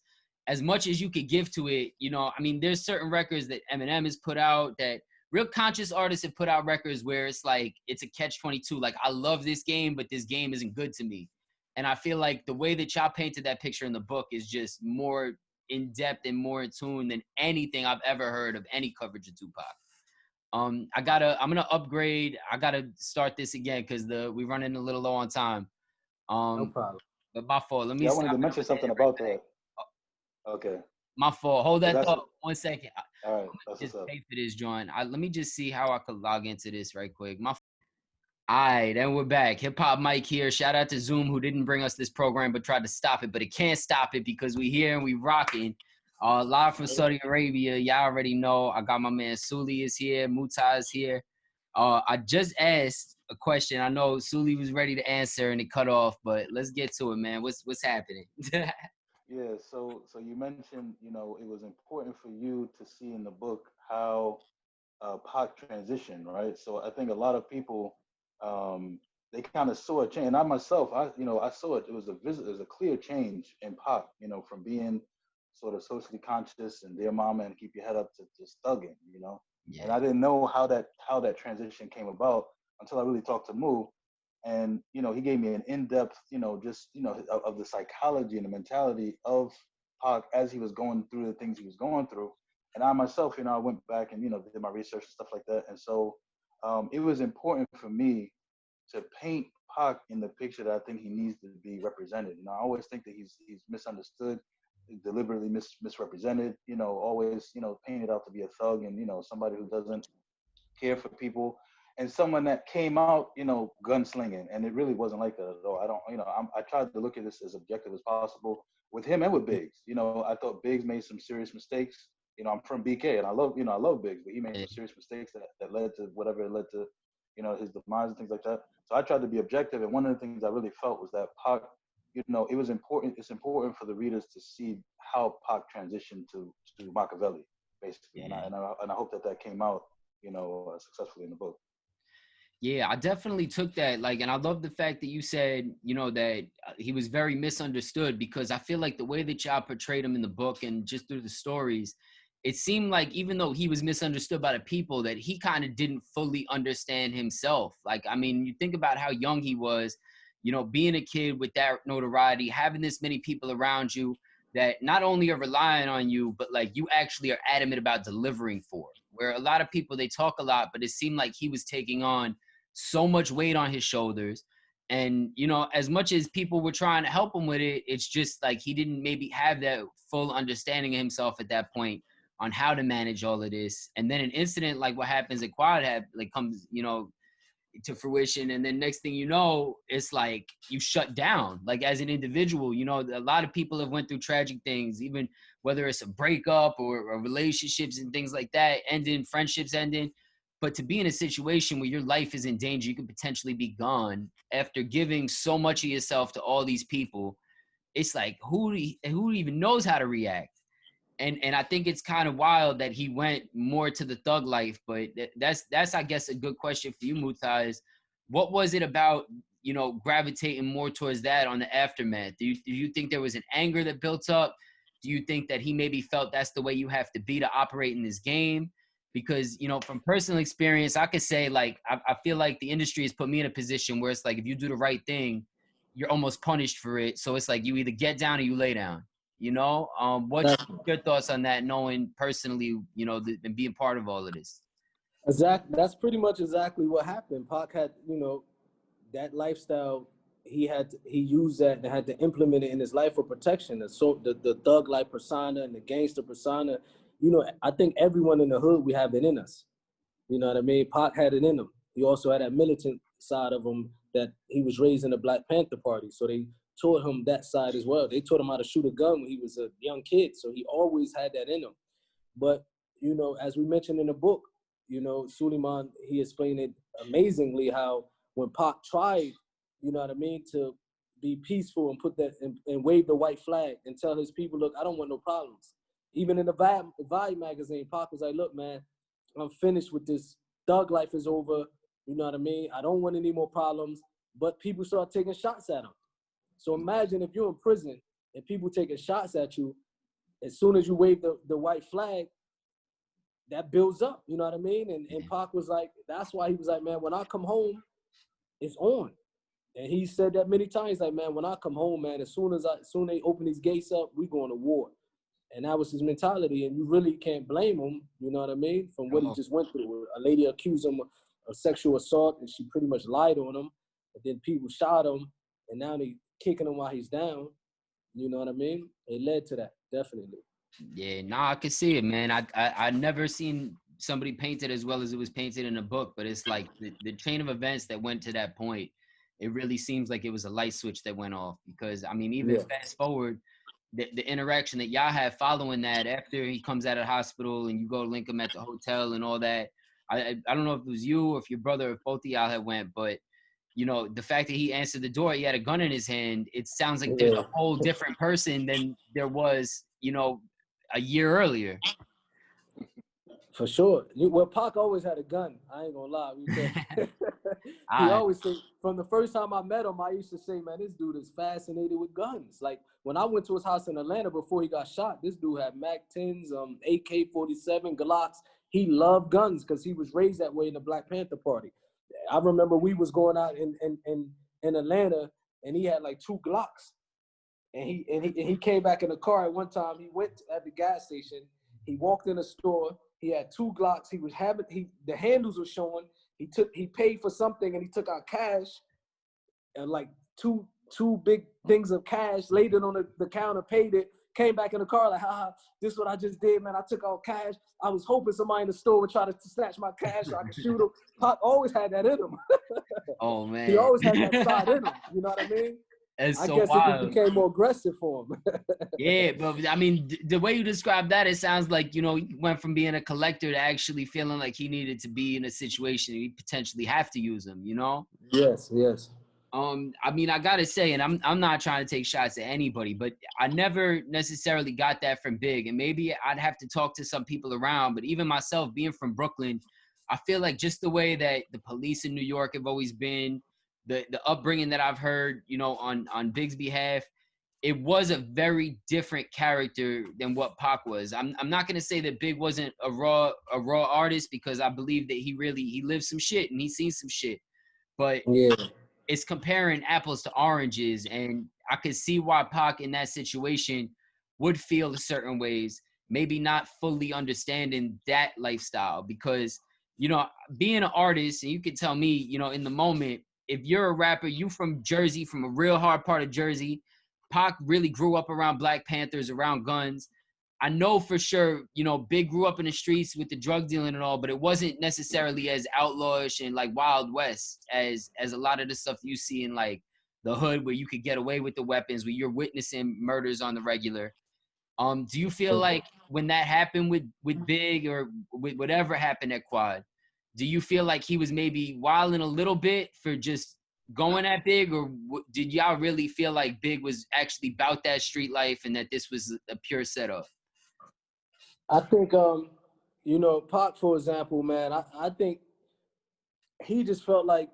as much as you could give to it, you know, I mean, there's certain records that Eminem has put out, that real conscious artists have put out records where it's like, it's a catch-22. Like, I love this game, but this game isn't good to me. And I feel like the way that y'all painted that picture in the book is just more in depth and more in tune than anything I've ever heard of any coverage of Tupac. I'm gonna upgrade. I gotta start this again because we running a little low on time. No problem. But my fault. Let me. Yeah, I wanted to mention something about that. Okay. My fault. Hold that thought 1 second. All right, that's Just what's up. pay for this joint. Let me just see how I could log into this right quick. All right, and we're back. Hip Hop Mike here. Shout out to Zoom, who didn't bring us this program but tried to stop it, but it can't stop it because we here and we rocking. Live from Saudi Arabia. Y'all already know. I got my man Suli is here. Mutah is here. I just asked a question. I know Suli was ready to answer and it cut off, but let's get to it, man. What's happening? Yeah, so you mentioned, you know, it was important for you to see in the book how Pac transitioned, right? So I think a lot of people they kind of saw a change. And I myself, I saw it. It was a clear change in Pac, you know, from being sort of socially conscious and dear mama and keep your head up to just thugging, you know. Yeah. And I didn't know how that transition came about until I really talked to Mu. And, you know, he gave me an in-depth, you know, just, you know, of the psychology and the mentality of Pac as he was going through the things he was going through. And I myself, you know, I went back and, you know, did my research and stuff like that. And so it was important for me to paint Pac in the picture that I think he needs to be represented. You know, I always think that he's misunderstood, deliberately misrepresented, you know, always, you know, painted out to be a thug and, you know, somebody who doesn't care for people, and someone that came out, you know, gunslinging, and it really wasn't like that at all. I tried to look at this as objective as possible with him and with Biggs. You know, I thought Biggs made some serious mistakes. You know, I'm from BK, and I love Biggs, but he made some serious mistakes that led to whatever it led to, you know, his demise and things like that. So I tried to be objective, and one of the things I really felt was that Pac, you know, it was important. It's important for the readers to see how Pac transitioned to Machiavelli, basically, Yeah. and I hope that came out, you know, successfully in the book. Yeah, I definitely took that. Like, and I love the fact that you said, you know, that he was very misunderstood, because I feel like the way that y'all portrayed him in the book and just through the stories, it seemed like even though he was misunderstood by the people, that he kind of didn't fully understand himself. Like, I mean, you think about how young he was, you know, being a kid with that notoriety, having this many people around you that not only are relying on you, but like you actually are adamant about delivering for. Where a lot of people, they talk a lot, but it seemed like he was taking on so much weight on his shoulders. And, you know, as much as people were trying to help him with it, it's just like he didn't maybe have that full understanding of himself at that point, on how to manage all of this. And then an incident like what happens at Quad comes, to fruition. And then next thing you know, it's like you shut down, like as an individual. A lot of people have went through tragic things, even whether it's a breakup or relationships and things like that, ending, friendships ending. But to be in a situation where your life is in danger, you could potentially be gone after giving so much of yourself to all these people. It's like, who even knows how to react? And I think it's kind of wild that he went more to the thug life. But that's I guess a good question for you, Mutah, is what was it about, gravitating more towards that on the aftermath? Do you think there was an anger that built up? Do you think that he maybe felt that's the way you have to be to operate in this game? Because, from personal experience, I could say, like, I feel like the industry has put me in a position where it's like, if you do the right thing, you're almost punished for it. So it's like you either get down or you lay down. What's your thoughts on that, knowing personally, and being part of all of this? Exactly. That's pretty much exactly what happened. Pac had, that lifestyle. He used that and had to implement it in his life for protection. The thug life persona and the gangster persona. I think everyone in the hood, we have it in us. You know what I mean? Pac had it in him. He also had that militant side of him, that he was raised in the Black Panther Party. So they taught him that side as well. They taught him how to shoot a gun when he was a young kid. So he always had that in him. But, as we mentioned in the book, Sulaiman, he explained it amazingly how when Pac tried, to be peaceful and put that and wave the white flag and tell his people, look, I don't want no problems. Even in the Vibe magazine, Pac was like, look, man, I'm finished with this. Thug life is over. You know what I mean? I don't want any more problems. But people start taking shots at him. So imagine if you're in prison and people taking shots at you, as soon as you wave the white flag, that builds up, you know what I mean? And Pac was like, that's why he was like, man, when I come home, it's on. And he said that many times, like, man, when I come home, man, as soon as they open these gates up, we going to war. And that was his mentality. And you really can't blame him, you know what I mean, from what he just went through. A lady accused him of sexual assault, and she pretty much lied on him. And then people shot him, and now they kicking him while he's down. You know what I mean? It led to that, definitely. Yeah, I can see it, man. I never seen somebody painted as well as it was painted in the book, but it's like the chain of events that went to that point, it really seems like it was a light switch that went off. Because, I mean, even fast forward, the interaction that y'all have following that, after he comes out of the hospital and you go link him at the hotel and all that, I don't know if it was you or if your brother or both of y'all had went, but the fact that he answered the door, he had a gun in his hand, it sounds like there's a whole different person than there was, a year earlier. For sure. Well, Pac always had a gun. I ain't gonna lie. He always said, from the first time I met him, I used to say, man, this dude is fascinated with guns. Like, when I went to his house in Atlanta before he got shot, this dude had MAC-10s, AK-47, Glocks. He loved guns because he was raised that way in the Black Panther Party. I remember we was going out in Atlanta, and he had like 2 Glocks. And he came back in the car at one time. He went at the gas station. He walked in the store. He had 2 Glocks. The handles were showing. He paid for something, and he took out cash, and like two big things of cash, laid it on the counter, paid it, came back in the car like, haha, this is what I just did, man. I took out cash. I was hoping somebody in the store would try to snatch my cash so I could shoot him. Pac always had that in him. Oh, man. He always had that side in him. You know what I mean? It's I so guess wild. It just became more aggressive for him. Yeah, but I mean, the way you describe that, it sounds like, he went from being a collector to actually feeling like he needed to be in a situation he potentially have to use him, Yes. I mean, I gotta say, and I'm not trying to take shots at anybody, but I never necessarily got that from Big. And maybe I'd have to talk to some people around, but even myself being from Brooklyn, I feel like just the way that the police in New York have always been, the upbringing that I've heard, on Big's behalf, it was a very different character than what Pac was. I'm not gonna say that Big wasn't a raw artist, because I believe that he lived some shit and he's seen some shit, but it's comparing apples to oranges, and I could see why Pac in that situation would feel certain ways, maybe not fully understanding that lifestyle, because being an artist, and you can tell me, in the moment, if you're a rapper, you from Jersey, from a real hard part of Jersey, Pac really grew up around Black Panthers, around guns. I know for sure, you know, Big grew up in the streets with the drug dealing and all, but it wasn't necessarily as outlawish and like Wild West as a lot of the stuff you see in like the hood where you could get away with the weapons, where you're witnessing murders on the regular. Do you feel like when that happened with Big or with whatever happened at Quad, do you feel like he was maybe wilding a little bit for just going at Big, or did y'all really feel like Big was actually about that street life and that this was a pure setup? I think, you know, Pac, for example, man, I think he just felt like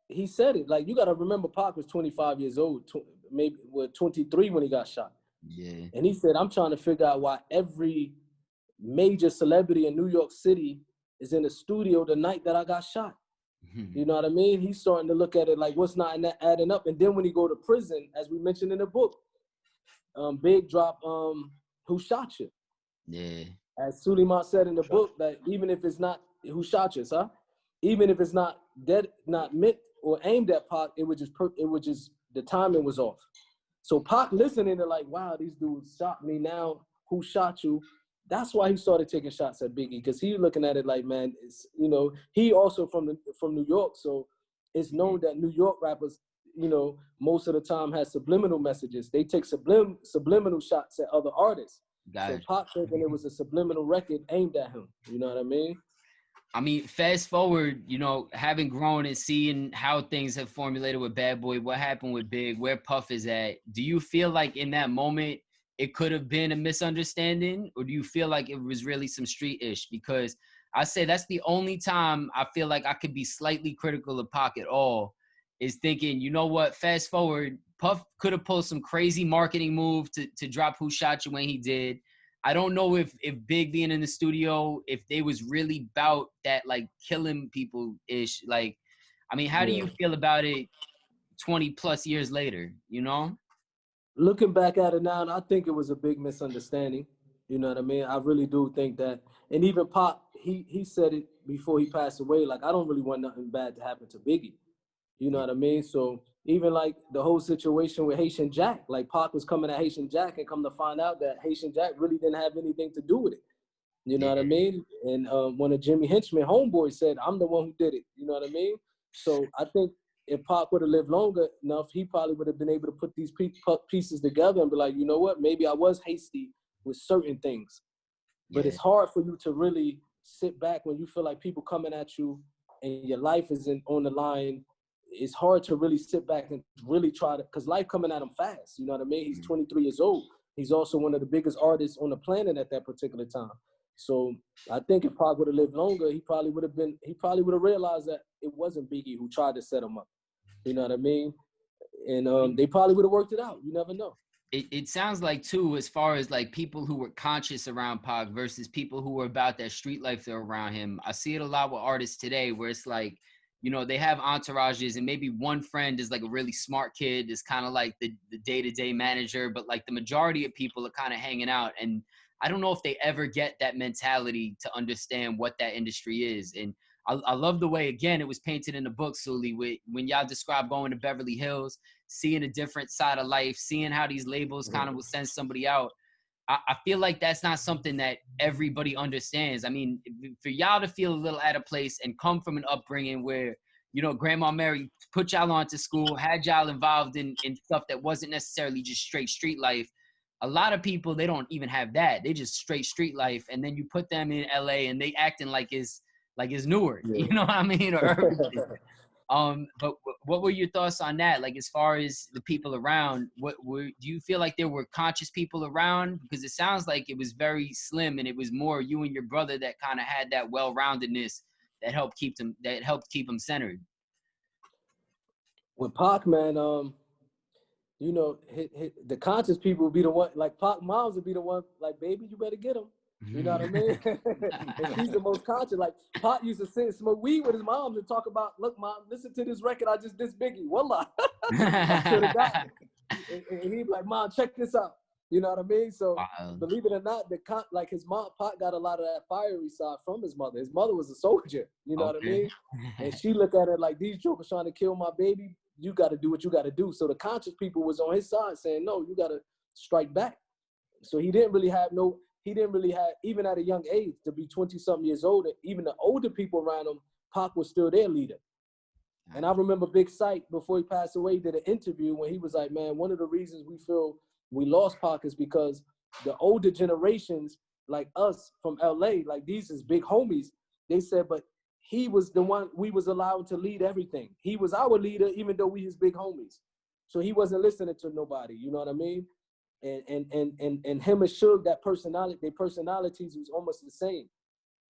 he said it. Like, you got to remember, Pac was 25 years old, maybe 23 when he got shot. Yeah. And he said, I'm trying to figure out why every major celebrity in New York City is in the studio the night that I got shot. You know what I mean? He's starting to look at it like, what's not adding up? And then when he go to prison, as we mentioned in the book, Big drop, Who Shot You? Yeah. As Sulaiman said in the book, that even if it's not who shot you, huh? Even if it's not dead, not meant or aimed at Pac, it would just the timing was off. So Pac listening to like, wow, these dudes shot me now. Who shot you? That's why he started taking shots at Biggie, because he looking at it like, man, it's, you know, he also from New York, so it's known that New York rappers, you know, most of the time has subliminal messages. They take subliminal shots at other artists. So Pac thinking it was a subliminal record aimed at him. You know what I mean? I mean, fast forward, you know, having grown and seeing how things have formulated with Bad Boy, what happened with Big, where Puff is at, do you feel like in that moment it could have been a misunderstanding, or do you feel like it was really some street-ish? Because I say that's the only time I feel like I could be slightly critical of Pac at all, is thinking, you know what, fast forward, Puff could have pulled some crazy marketing move to drop Who Shot You when he did. I don't know if Big being in the studio, if they was really about that, like killing people-ish. Like, I mean, how do you feel about it 20 plus years later, you know? Looking back at it now, I think it was a big misunderstanding. You know what I mean? I really do think that. And even Pac, he said it before he passed away, like, I don't really want nothing bad to happen to Biggie. You know what I mean? So even like the whole situation with Haitian Jack, like Pac was coming at Haitian Jack and come to find out that Haitian Jack really didn't have anything to do with it. You know what I mean? And one of Jimmy Henchman, homeboy, said, I'm the one who did it. You know what I mean? So I think if Pac would have lived longer enough, he probably would have been able to put these pieces together and be like, you know what? Maybe I was hasty with certain things. But it's hard for you to really sit back when you feel like people coming at you and your life is on the line. It's hard to really sit back and really try to, because life coming at him fast. You know what I mean? He's 23 years old. He's also one of the biggest artists on the planet at that particular time. So I think if Pac would have lived longer, he probably would have realized that it wasn't Biggie who tried to set him up. You know what I mean? And they probably would have worked it out. You never know. It sounds like, too, as far as like people who were conscious around Pac versus people who were about that street life that were around him. I see it a lot with artists today where it's like, you know, they have entourages and maybe one friend is like a really smart kid, is kind of like the day-to-day manager, but like the majority of people are kind of hanging out. And I don't know if they ever get that mentality to understand what that industry is. And I love the way, again, it was painted in the book, Sully, when y'all describe going to Beverly Hills, seeing a different side of life, seeing how these labels kind of will send somebody out. I feel like that's not something that everybody understands. I mean, for y'all to feel a little out of place and come from an upbringing where, you know, Grandma Mary put y'all on to school, had y'all involved in stuff that wasn't necessarily just straight street life. A lot of people, they don't even have that. They just straight street life. And then you put them in LA and they acting like it's Newark, you know what I mean? Or urban. But what were your thoughts on that? Like, as far as the people around, do you feel like there were conscious people around? Because it sounds like it was very slim and it was more you and your brother that kind of had that well-roundedness that helped keep them centered. With Pac, man, you know, the conscious people would be the one, like Pac moms would be the one, like, baby, you better get him. You know what I mean? And she's the most conscious. Like, Pac used to sit and smoke weed with his mom and talk about, look, Mom, listen to this record I just dissed Biggie. Wallah. I could have got it. And he'd be like, Mom, check this out. You know what I mean? So, believe it or not, like his mom, Pac got a lot of that fiery side from his mother. His mother was a soldier. You know what I mean? And she looked at it like, these jokers trying to kill my baby. You got to do what you got to do. So the conscious people was on his side saying, no, you got to strike back. So he didn't really have he didn't really have, even at a young age, to be 20-something years old, even the older people around him, Pac was still their leader. And I remember Big Sight, before he passed away, did an interview when he was like, man, one of the reasons we feel we lost Pac is because the older generations, like us from LA, like these is big homies, they said, but he was the one we was allowed to lead everything. He was our leader, even though we his big homies. So he wasn't listening to nobody, you know what I mean? And him and Suge, that personality, their personalities was almost the same.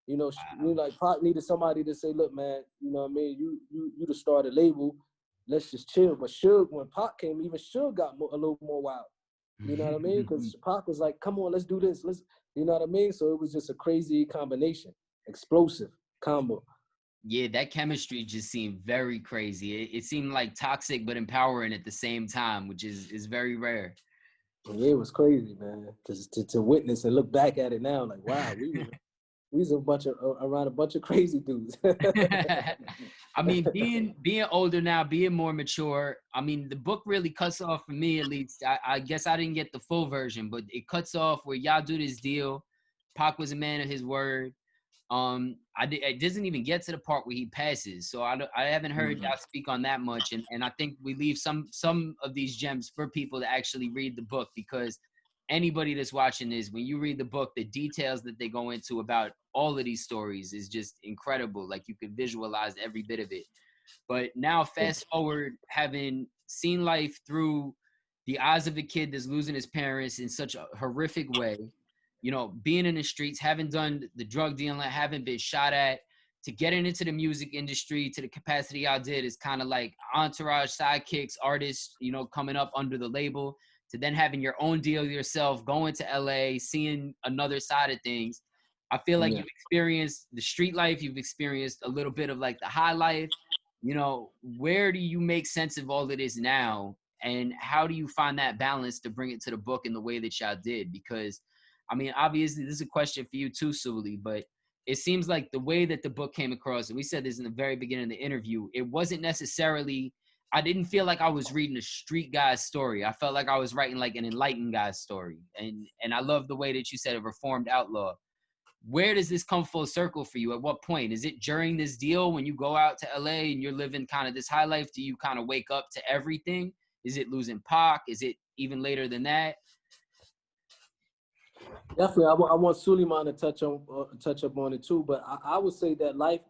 You know, like Pac needed somebody to say, look, man, you know what I mean? You to start a label, let's just chill. But Suge, when Pac came, even Suge got a little more wild. You know what I mean? Because Pac was like, come on, let's do this. You know what I mean? So it was just a crazy combination, explosive combo. Yeah, that chemistry just seemed very crazy. It seemed like toxic but empowering at the same time, which is very rare. Yeah, it was crazy, man. To witness and look back at it now, like, wow, we was around a bunch of crazy dudes. I mean, being older now, being more mature. I mean, the book really cuts off, for me at least. I guess I didn't get the full version, but it cuts off where y'all do this deal. Pac was a man of his word. It doesn't even get to the part where he passes, so I haven't heard y'all speak on that much, and I think we leave some of these gems for people to actually read the book, because anybody that's watching this, when you read the book, the details that they go into about all of these stories is just incredible. Like, you could visualize every bit of it. But now, fast forward, having seen life through the eyes of a kid that's losing his parents in such a horrific way, you know, being in the streets, having done the drug dealing, having been shot at, to getting into the music industry to the capacity I did is kind of like entourage, sidekicks, artists, you know, coming up under the label, to then having your own deal yourself, going to LA, seeing another side of things. I feel like you've experienced the street life, you've experienced a little bit of like the high life. You know, where do you make sense of all of this now? And how do you find that balance to bring it to the book in the way that y'all did? Because, I mean, obviously, this is a question for you too, Sully, but it seems like the way that the book came across, and we said this in the very beginning of the interview, it wasn't necessarily, I didn't feel like I was reading a street guy's story. I felt like I was writing like an enlightened guy's story. And I love the way that you said a reformed outlaw. Where does this come full circle for you? At what point? Is it during this deal when you go out to LA and you're living kind of this high life? Do you kind of wake up to everything? Is it losing Pac? Is it even later than that? Definitely, I want Sulaiman to touch up on it too. But I would say that life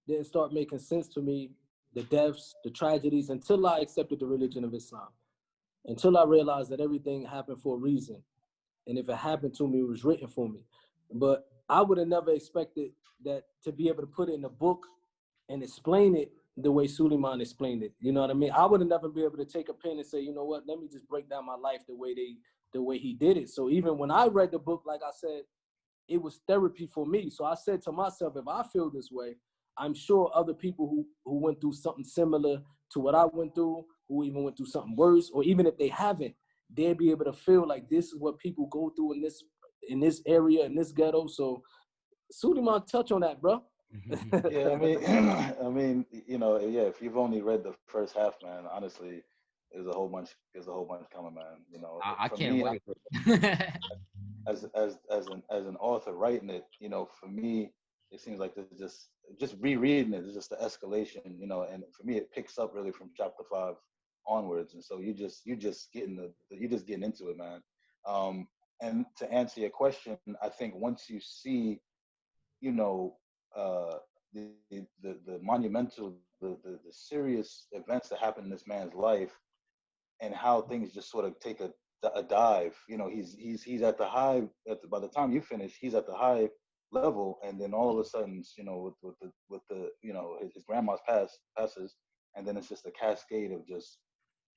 didn't start making sense to me, the deaths, the tragedies, until I accepted the religion of Islam, until I realized that everything happened for a reason. And if it happened to me, it was written for me. But I would have never expected that to be able to put it in a book and explain it the way Sulaiman explained it. You know what I mean? I would have never been able to take a pen and say, you know what, let me just break down my life the way he did it. So even when I read the book, like I said, it was therapy for me. So I said to myself, if I feel this way, I'm sure other people who went through something similar to what I went through, who even went through something worse, or even if they haven't, they'll be able to feel like this is what people go through in this area, in this ghetto. So Sulaiman, touch on that, bro. Yeah, I mean, you know, yeah. If you've only read the first half, man, honestly, there's a whole bunch coming, man. You know, I for can't me, wait. as an author writing it, you know, for me, it seems like there's just rereading it is just the escalation, you know. And for me, it picks up really from chapter 5 onwards, and so you're just getting into it, man. And to answer your question, I think once you see, you know, uh, the monumental, the serious events that happen in this man's life, and how things just sort of take a dive. You know, he's at the high. By the time you finish, he's at the high level, and then all of a sudden, you know, with the you know, his grandma's passes, and then it's just a cascade of just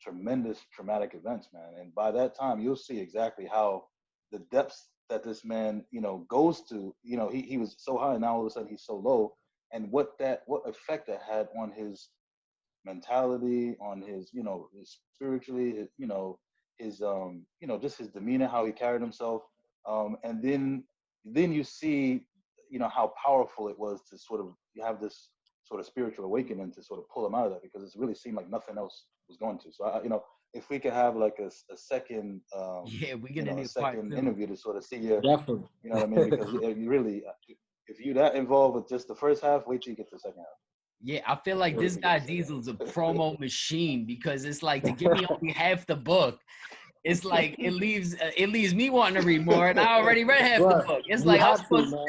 tremendous traumatic events, man. And by that time, you'll see exactly how the depths that this man, you know, goes to. You know, he was so high, now all of a sudden he's so low, and what effect that had on his mentality, on his, you know, his spiritually, his you know, just his demeanor, how he carried himself, and then you see, you know, how powerful it was to sort of have this sort of spiritual awakening to sort of pull him out of that, because it really seemed like nothing else was going to. So if we could have like a second, Yeah, we're gonna a need part second 2. interview to sort of see your, Definitely. you know what I mean? Because you really, if you that involved with just the first half, wait till you get to the second half. Yeah, I feel like Wait this till you get guy to the second Diesel's a promo machine because it's like to give me only half the book. It's like it leaves me wanting to read more, and I already read half the Right. book. It's You like I'm have to, supposed man.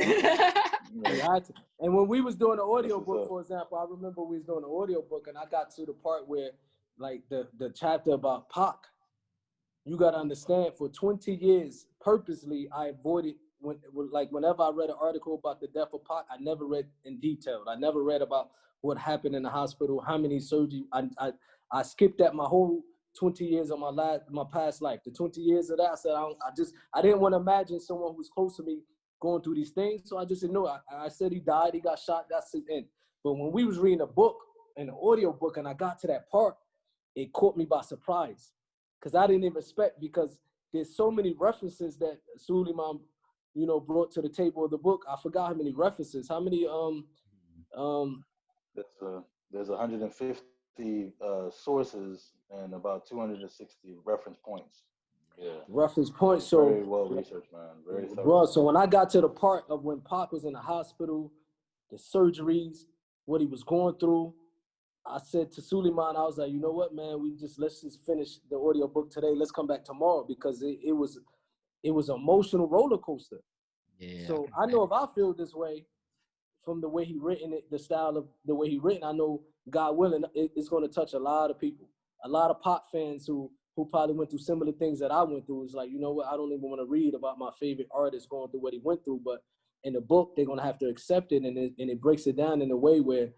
You Yeah. had to. And when we was doing the audio what's book, up. for example, I remember we was doing the audio book, and I got to the part where, like, the chapter about Pac. You got to understand, for 20 years, purposely, I avoided, whenever I read an article about the death of Pac, I never read in detail. I never read about what happened in the hospital, how many surgeries. I skipped that my whole 20 years of my past life. The 20 years of that, I said, I didn't want to imagine someone who was close to me going through these things, so I just ignored it. I said he died, he got shot, that's it. End. But when we was reading a book, an audio book, and I got to that part, it caught me by surprise. Because I didn't even expect, because there's so many references that Sulaiman, brought to the table of the book. I forgot how many references. How many There's 150 sources and about 260 reference points. Yeah. reference points? So very well researched, man. Very thorough. bro, so when I got to the part of when Pac was in the hospital, the surgeries, what he was going through, I said to Sulaiman, I was like, you know what, man, let's just finish the audio book today. Let's come back tomorrow, because it was an emotional roller coaster. Yeah. So I know if I feel this way from the way he written it, the style of the way he written, I know, God willing, it's going to touch a lot of people, a lot of Pac fans who probably went through similar things that I went through. It's like, you know what, I don't even want to read about my favorite artist going through what he went through, but in the book, they're going to have to accept it, and it breaks it down in a way where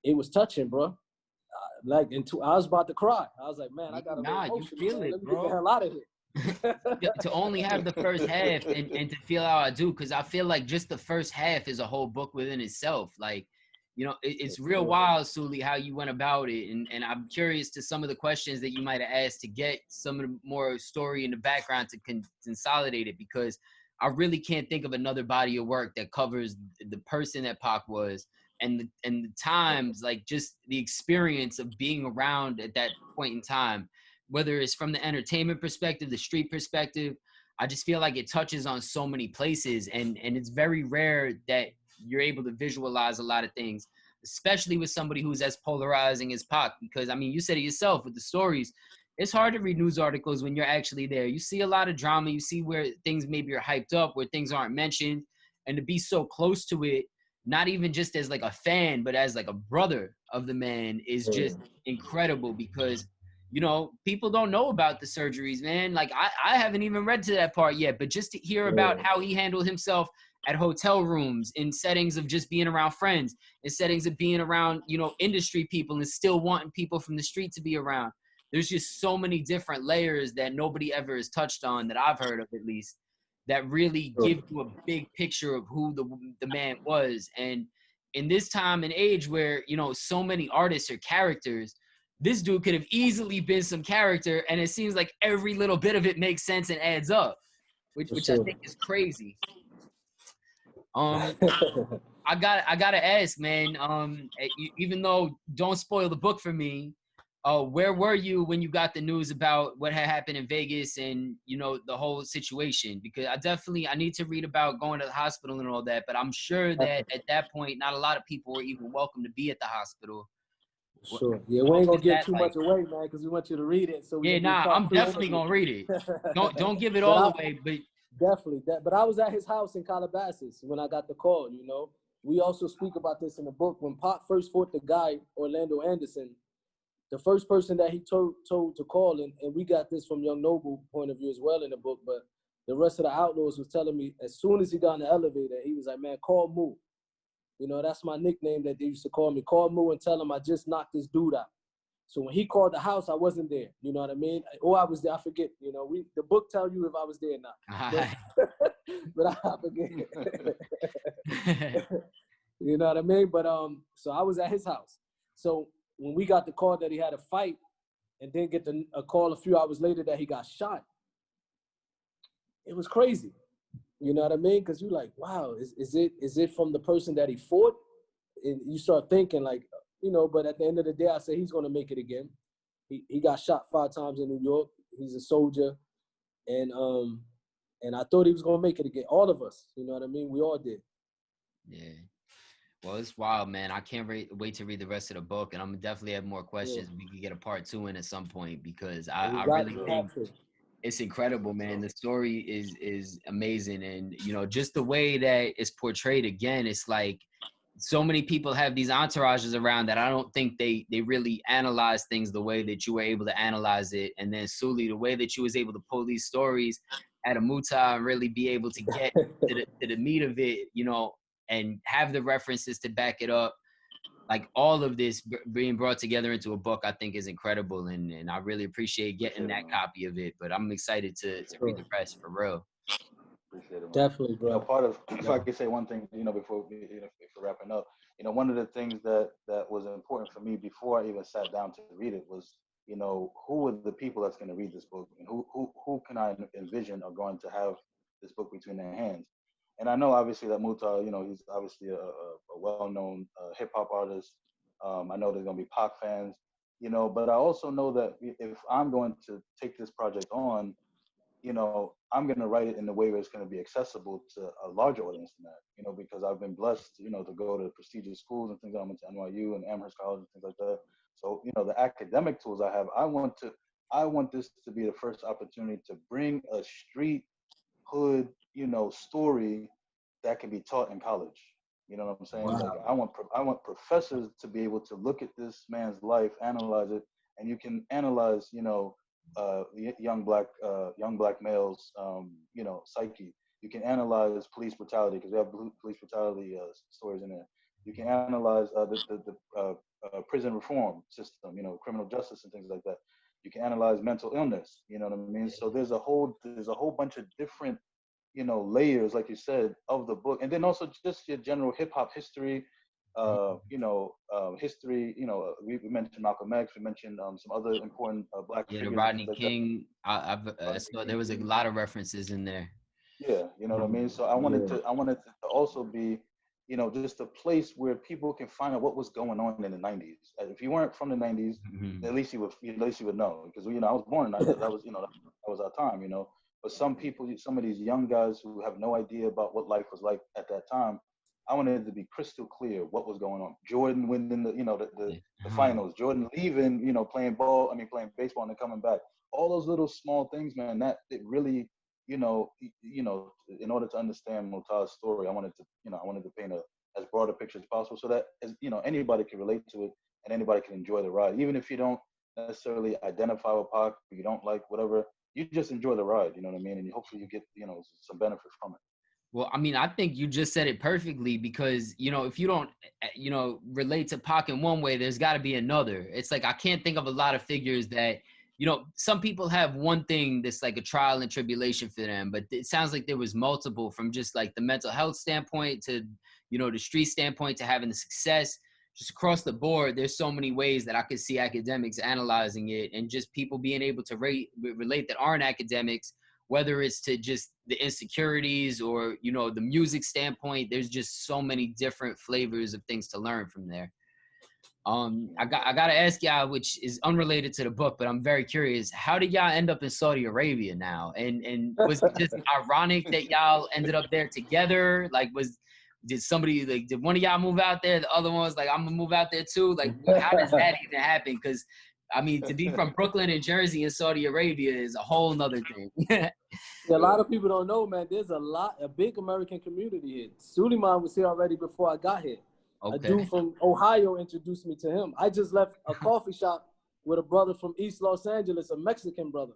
it was touching, bro. I was about to cry. I was like, man, I got a little emotional. You feel man. it, Let me bro. get the hell out of here. To only have the first half and to feel how I do, because I feel like just the first half is a whole book within itself. Like, it's real wild, Suli, how you went about it. And I'm curious to some of the questions that you might have asked to get some of the more story in the background to consolidate it, because I really can't think of another body of work that covers the person that Pac was and the times, like just the experience of being around at that point in time, whether it's from the entertainment perspective, the street perspective. I just feel like it touches on so many places, and it's very rare that you're able to visualize a lot of things, especially with somebody who's as polarizing as Pac, because I mean, you said it yourself with the stories. It's hard to read news articles when you're actually there. You see a lot of drama. You see where things maybe are hyped up, where things aren't mentioned, and to be so close to it, not even just as like a fan, but as like a brother of the man, is just incredible, because people don't know about the surgeries, man. Like I haven't even read to that part yet, but just to hear about how he handled himself at hotel rooms, in settings of just being around friends, in settings of being around, industry people, and still wanting people from the street to be around. There's just so many different layers that nobody ever has touched on, that I've heard of at least, that really give you a big picture of who the man was. And in this time and age where, so many artists are characters, this dude could have easily been some character, and it seems like every little bit of it makes sense and adds up, which I think is crazy. I gotta ask, man. Even though, don't spoil the book for me. Where were you when you got the news about what had happened in Vegas and the whole situation? Because I need to read about going to the hospital and all that. But I'm sure that at that point, not a lot of people were even welcome to be at the hospital. Sure. Yeah, we ain't gonna give too much away, man, because we want you to read it. So I'm definitely gonna read it. Don't give it all away, but definitely. But I was at his house in Calabasas when I got the call. We also speak about this in the book. When Pac first fought the guy Orlando Anderson, the first person that he told to call, and we got this from Young Noble point of view as well in the book. But the rest of the Outlaws was telling me, as soon as he got in the elevator, he was like, "Man, call Moo." That's my nickname that they used to call me. Call Moo and tell him I just knocked this dude out. So when he called the house, I wasn't there. You know what I mean? Or I was there. I forget. The book tell you if I was there or not. But I forget. You know what I mean? But so I was at his house. So when we got the call that he had a fight, and then get a call a few hours later that he got shot, it was crazy. You know what I mean? Because you're like, wow, is it from the person that he fought? And you start thinking like, but at the end of the day, I say he's going to make it again. He got shot 5 times in New York. He's a soldier, and I thought he was gonna make it again. All of us, you know what I mean? We all did. Yeah. Well, it's wild, man. I can't wait to read the rest of the book, and I'm gonna definitely have more Yeah. questions. We could get a part 2 in at some point because And I we really have think to. it's incredible, man. The story is amazing, and you know, just the way that it's portrayed. Again, it's like so many people have these entourages around that I don't think they really analyze things the way that you were able to analyze it. And then Suli, the way that you was able to pull these stories at a Mutah and really be able to get to the meat of it, you know, and have the references to back it up. Like all of this being brought together into a book, I think is incredible. And I really appreciate getting that copy of it. But I'm excited to read the rest for real. Appreciate it, man. Definitely, bro. You know, part of, if I could say one thing, you know, before if we're wrapping up, you know, one of the things that was important for me before I even sat down to read it was, you know, who are the people that's going to read this book, and who can I envision are going to have this book between their hands. And I know obviously that Mutah, you know, he's obviously a well-known hip hop artist. I know there's going to be Pac fans, you know, but I also know that if I'm going to take this project on, you know, I'm going to write it in a way where it's going to be accessible to a larger audience than that, you know, because I've been blessed, you know, to go to prestigious schools and things. I went to NYU and Amherst College and things like that. So, you know, the academic tools I have, I want this to be the first opportunity to bring a street hood, you know, story that can be taught in college. You know what I'm saying? Wow. Like I want professors to be able to look at this man's life, analyze it, and you can analyze, you know, young black males, you know, psyche. You can analyze police brutality because we have police brutality stories in there. You can analyze the prison reform system, you know, criminal justice and things like that. You can analyze mental illness. You know what I mean? So there's a whole bunch of different, you know, layers, like you said, of the book, and then also just your general hip hop history. You know, history. You know, we mentioned Malcolm X. We mentioned some other important black Yeah, the figures and things Rodney like that. King. I saw there was a lot of references in there. Yeah, you know what I mean. So I wanted to also be, you know, just a place where people can find out what was going on in the '90s. If you weren't from the '90s, at least you would know, because you know I was born in that was, you know, that was our time, you know. But some people, some of these young guys who have no idea about what life was like at that time, I wanted it to be crystal clear what was going on. Jordan winning the, you know, the finals. Jordan leaving, you know, playing baseball and then coming back. All those little small things, man. That it really, you know, in order to understand Mutah's story, I wanted to paint as broad a picture as possible, so that, as you know, anybody can relate to it and anybody can enjoy the ride, even if you don't necessarily identify with Pac, or you don't like whatever. You just enjoy the ride, you know what I mean, and hopefully you get, you know, some benefit from it. Well, I mean, I think you just said it perfectly because, you know, if you don't, you know, relate to Pac in one way, there's got to be another. It's like I can't think of a lot of figures that, you know, some people have one thing that's like a trial and tribulation for them, but it sounds like there was multiple, from just like the mental health standpoint to, you know, the street standpoint to having the success. Just across the board, there's so many ways that I could see academics analyzing it, and just people being able to relate that aren't academics, whether it's to just the insecurities or, you know, the music standpoint. There's just so many different flavors of things to learn from there. I gotta ask y'all, which is unrelated to the book, but I'm very curious. How did y'all end up in Saudi Arabia now? And was it just ironic that y'all ended up there together? Like, did one of y'all move out there? The other one was like, I'm gonna move out there too. Like, how does that even happen? Because I mean, to be from Brooklyn and Jersey and Saudi Arabia is a whole nother thing. Yeah, a lot of people don't know, man. There's a big American community here. Sulaiman was here already before I got here. Okay. A dude from Ohio introduced me to him. I just left a coffee shop with a brother from East Los Angeles, a Mexican brother.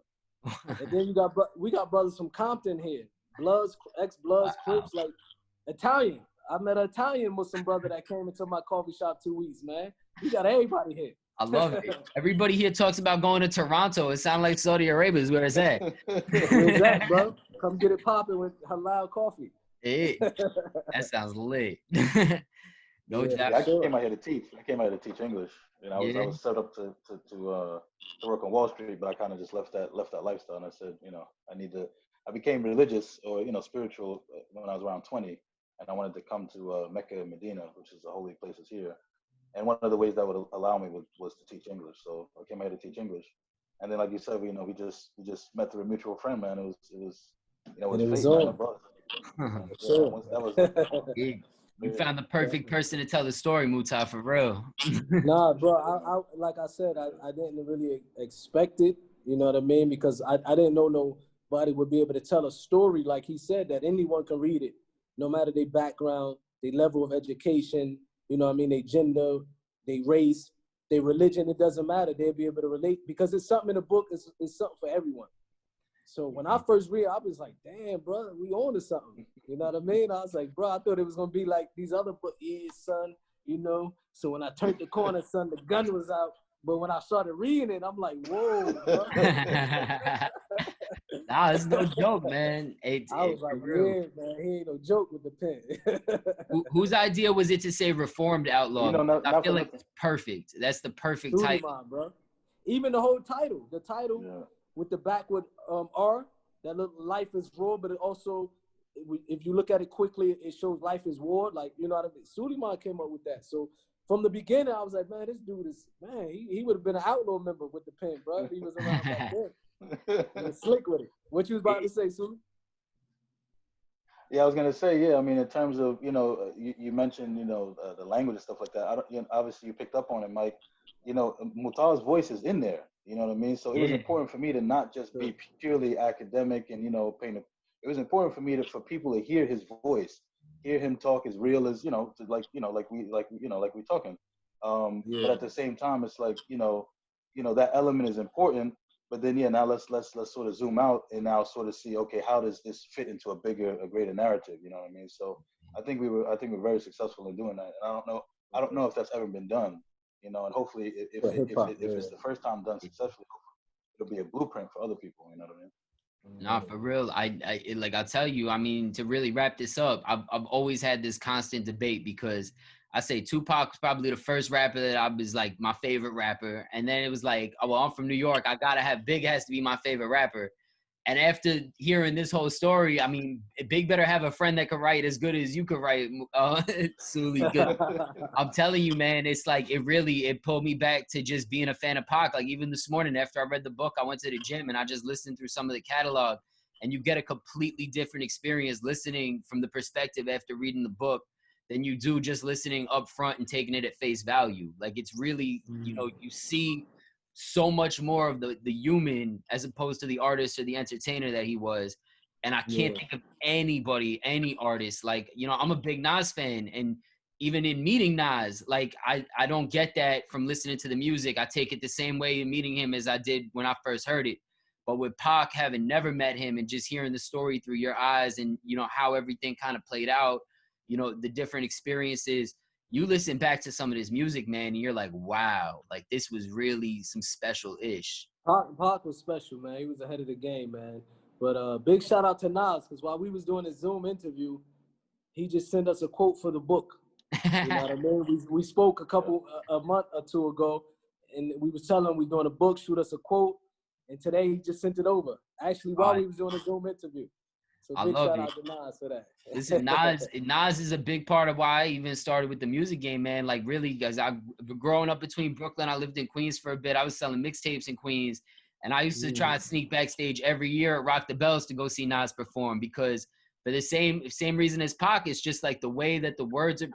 And then we got brothers from Compton here, Bloods, ex-Bloods, Crips, like Italian. I met an Italian Muslim brother that came into my coffee shop 2 weeks, man. We got everybody here. I love it. Everybody here talks about going to Toronto. It sounds like Saudi Arabia is where it's at. Where's that, bro? Come get it popping with halal coffee. Hey, that sounds lit. No doubt. I came out here to teach. I came out here to teach English. You know, I was set up to work on Wall Street, but I kind of just left that lifestyle, and I said, you know, I became religious, or, you know, spiritual when I was around 20, and I wanted to come to Mecca and Medina, which is the holy places here. And one of the ways that would allow me was to teach English. So I came here to teach English. And then, like you said, we just met through a mutual friend, man. It And was it was fate, man. on. It was. For Yeah, sure. once that was like, You yeah. found the perfect person to tell the story, Mutah, for real. Nah, bro. I like I said, I didn't really expect it. You know what I mean? Because I didn't know nobody would be able to tell a story like he said, that anyone can read it, no matter their background, their level of education. You know what I mean? Their gender, their race, their religion. It doesn't matter. They'll be able to relate because it's something in the book. It's something for everyone. So when I first read, I was like, damn, bro, we on to something. You know what I mean? I was like, bro, I thought it was going to be like these other books. Yeah, son, you know. So when I turned the corner, son, the gun was out. But when I started reading it, I'm like, whoa, bro. Nah, it's no joke, man. I was For like, real. yeah, man, he ain't no joke with the pen. Whose idea was it to say reformed outlaw? Not, I not feel for like nothing. it's perfect. That's the perfect title. Sulaiman, bro. Even the whole title, with the backward R, that look life is raw, but it also, if you look at it quickly, it shows life is war. Like, you know what I mean? Sulaiman came up with that. So from the beginning, I was like, man, this dude is, man, he would have been an Outlaw member with the pen, bro, if he was around back then. He was slick with it. What you was about to say, Sulaiman? Yeah, I was gonna say, yeah. I mean, in terms of you mentioned the language and stuff like that. I don't, obviously you picked up on it, Mike. Mutah's voice is in there. You know what I mean? So it was Yeah. important for me to not just be purely academic and paint. It was important for me for people to hear his voice, hear him talk as real as like we talking. But at the same time, it's like that element is important. But then now let's sort of zoom out and now sort of see, okay, how does this fit into a greater narrative? You know what I mean? So I think we're very successful in doing that. And I don't know if that's ever been done. And hopefully if it's the first time done successfully, it'll be a blueprint for other people. You know what I mean? Nah, for real. I'll tell you, I mean, to really wrap this up, I've always had this constant debate because I say Tupac's probably the first rapper that I was like my favorite rapper. And then it was like, oh, well, I'm from New York. I gotta have Big has to be my favorite rapper. And after hearing this whole story, I mean, Big better have a friend that could write as good as you could write, Sully. Good. I'm telling you, man, it's like it pulled me back to just being a fan of Pac. Like even this morning after I read the book, I went to the gym and I just listened through some of the catalog, and you get a completely different experience listening from the perspective after reading the book than you do just listening up front and taking it at face value. Like it's really, you see so much more of the human as opposed to the artist or the entertainer that he was. And I can't think of any artist. Like, I'm a big Nas fan, and even in meeting Nas, like I don't get that from listening to the music. I take it the same way in meeting him as I did when I first heard it. But with Pac, having never met him and just hearing the story through your eyes and, how everything kind of played out, the different experiences, you listen back to some of this music, man, and you're like, wow, like this was really some special-ish. Pac was special, man. He was ahead of the game, man. But big shout out to Nas, because while we was doing this Zoom interview, he just sent us a quote for the book. You know what I mean? We spoke a month or two ago, and we was telling him we doing a book, shoot us a quote, and today he just sent it over. Actually, while we was doing a Zoom interview. So big shout out to Nas for that. Listen, Nas is a big part of why I even started with the music game, man. Like really, guys, growing up between Brooklyn, I lived in Queens for a bit. I was selling mixtapes in Queens, and I used to try and sneak backstage every year at Rock the Bells to go see Nas perform because for the same reason as Pac, it's just like the way that the words are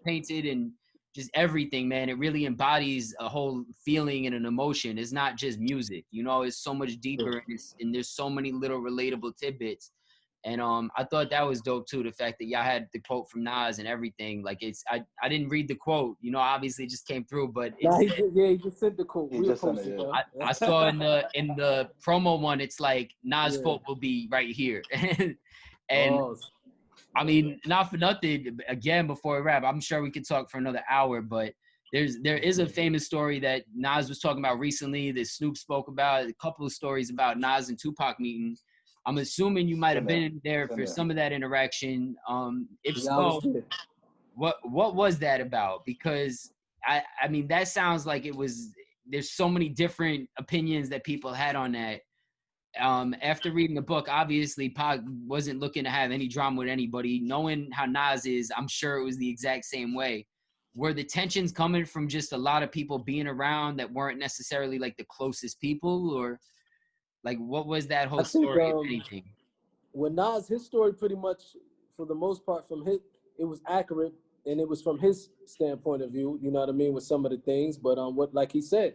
painted and just everything, man. It really embodies a whole feeling and an emotion. It's not just music, it's so much deeper, and there's so many little relatable tidbits. And I thought that was dope too, the fact that y'all had the quote from Nas and everything. Like I didn't read the quote, obviously it just came through, but he just sent the quote. I saw in the promo one, it's like Nas quote will be right here. and I mean, not for nothing, again, before we wrap, I'm sure we could talk for another hour, but there is a famous story that Nas was talking about recently that Snoop spoke about, a couple of stories about Nas and Tupac meeting. I'm assuming you might have been there for some of that interaction. If so, what was that about? Because I mean, that sounds like there's so many different opinions that people had on that. After reading the book, obviously Pac wasn't looking to have any drama with anybody. Knowing how Nas is, I'm sure it was the exact same way. were the tensions coming from just a lot of people being around that weren't necessarily like the closest people, or like what was that whole I think story, if anything? with Nas, his story pretty much, for the most part, it was accurate, and it was from his standpoint of view. You know what I mean, with some of the things. But what, like he said,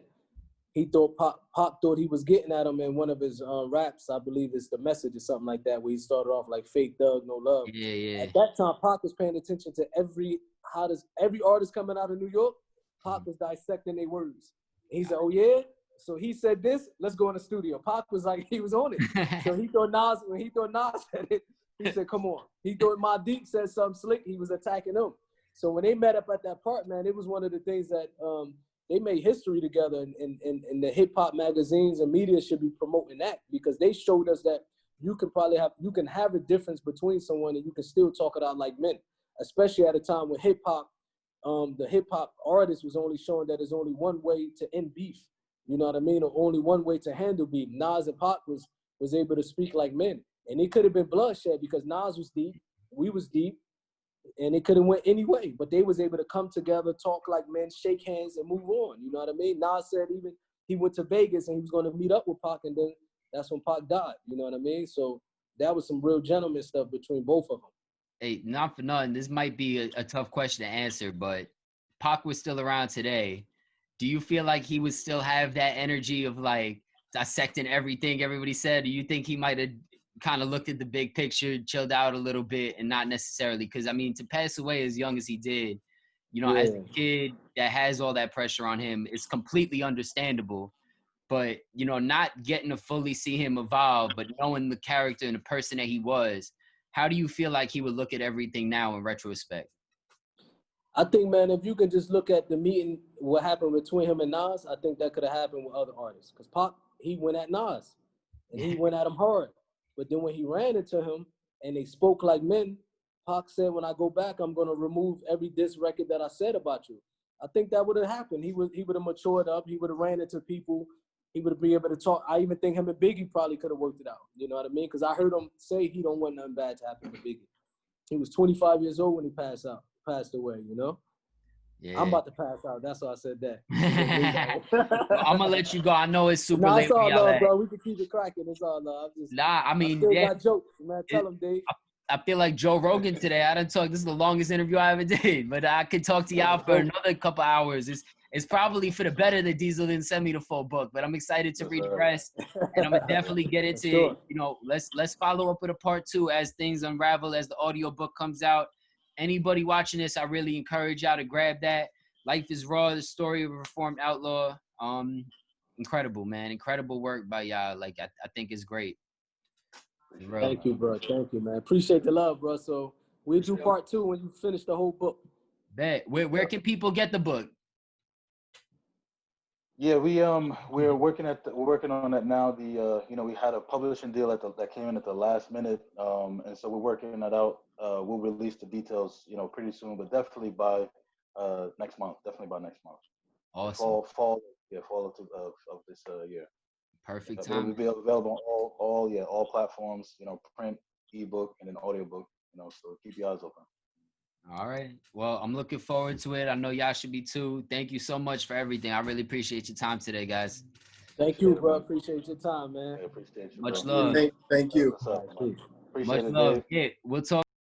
he thought Pop thought he was getting at him in one of his raps. I believe it's The Message or something like that, where he started off like "Fake Thug, No Love." Yeah. At that time, Pac was paying attention to every artist coming out of New York. Pac was dissecting their words. And he said, "Oh yeah." So he said this, let's go in the studio. Pac was like, he was on it. So he thought Nas, when he thought Nas said it, he said, come on. He thought Ma Deep said something slick, he was attacking him. So when they met up at that part, man, it was one of the things that they made history together, and the hip hop magazines and media should be promoting that, because they showed us that you can have a difference between someone and you can still talk it out like men, especially at a time when hip hop, the hip hop artist was only showing that there's only one way to end beef. You know what I mean? Or only one way to handle beef. Nas and Pac was able to speak like men. And it could have been bloodshed because Nas was deep, we was deep, and it could have went any way. But they was able to come together, talk like men, shake hands, and move on. You know what I mean? Nas said even he went to Vegas and he was going to meet up with Pac, and then that's when Pac died. You know what I mean? So that was some real gentleman stuff between both of them. Hey, not for nothing, this might be a tough question to answer, but Pac was still around today. Do you feel like he would still have that energy of like dissecting everything everybody said? Do you think he might have kind of looked at the big picture, chilled out a little bit, and not necessarily? Because I mean, to pass away as young as he did, you know, as a kid that has all that pressure on him, it's completely understandable. But, you know, not getting to fully see him evolve, but knowing the character and the person that he was, how do you feel like he would look at everything now in retrospect? I think, man, if you can just look at the meeting, what happened between him and Nas, I think that could have happened with other artists. Because Pac, he went at Nas, and he went at him hard. But then when he ran into him and they spoke like men, Pac said, when I go back, I'm going to remove every diss record that I said about you. I think that would have happened. He would have matured up. He would have ran into people. He would be able to talk. I even think him and Biggie probably could have worked it out. You know what I mean? Because I heard him say he don't want nothing bad to happen to Biggie. He was 25 years old when he passed away, you know? Yeah. I'm about to pass out. That's why I said that. Well, I'm going to let you go. I know it's super late. It's all love, bro. We can keep it cracking. It's all love. I still got jokes, man. Tell them, Dave. I feel like Joe Rogan today. I done talk. This is the longest interview I ever did, but I could talk to y'all for another couple hours. It's probably for the better that Diesel didn't send me the full book, but I'm excited to read the rest, and I'm gonna definitely get into it. You know, let's follow up with a part 2 as things unravel, as the audio book comes out. Anybody watching this, I really encourage y'all to grab that. Life is Raw, the story of a reformed outlaw. Incredible, man. Incredible work by y'all. Like I think it's great. Thank you, bro. Thank you, man. Appreciate the love, bro. So we'll do part 2 when you finish the whole book. Bet. Where can people get the book? Yeah, we're working on that now. We had a publishing deal that came in at the last minute, and so we're working that out. We'll release the details, pretty soon, but definitely by next month. Definitely by next month. Awesome. Fall of this year. Perfect time. It'll be available on all platforms. Print, ebook, and an audiobook. So keep your eyes open. All right. Well, I'm looking forward to it. I know y'all should be too. Thank you so much for everything. I really appreciate your time today, guys. Thank you, bro. Appreciate your time, man. I appreciate you. Much bro. love. Thank you. Appreciate Much it, love. Dave. Yeah, we'll talk.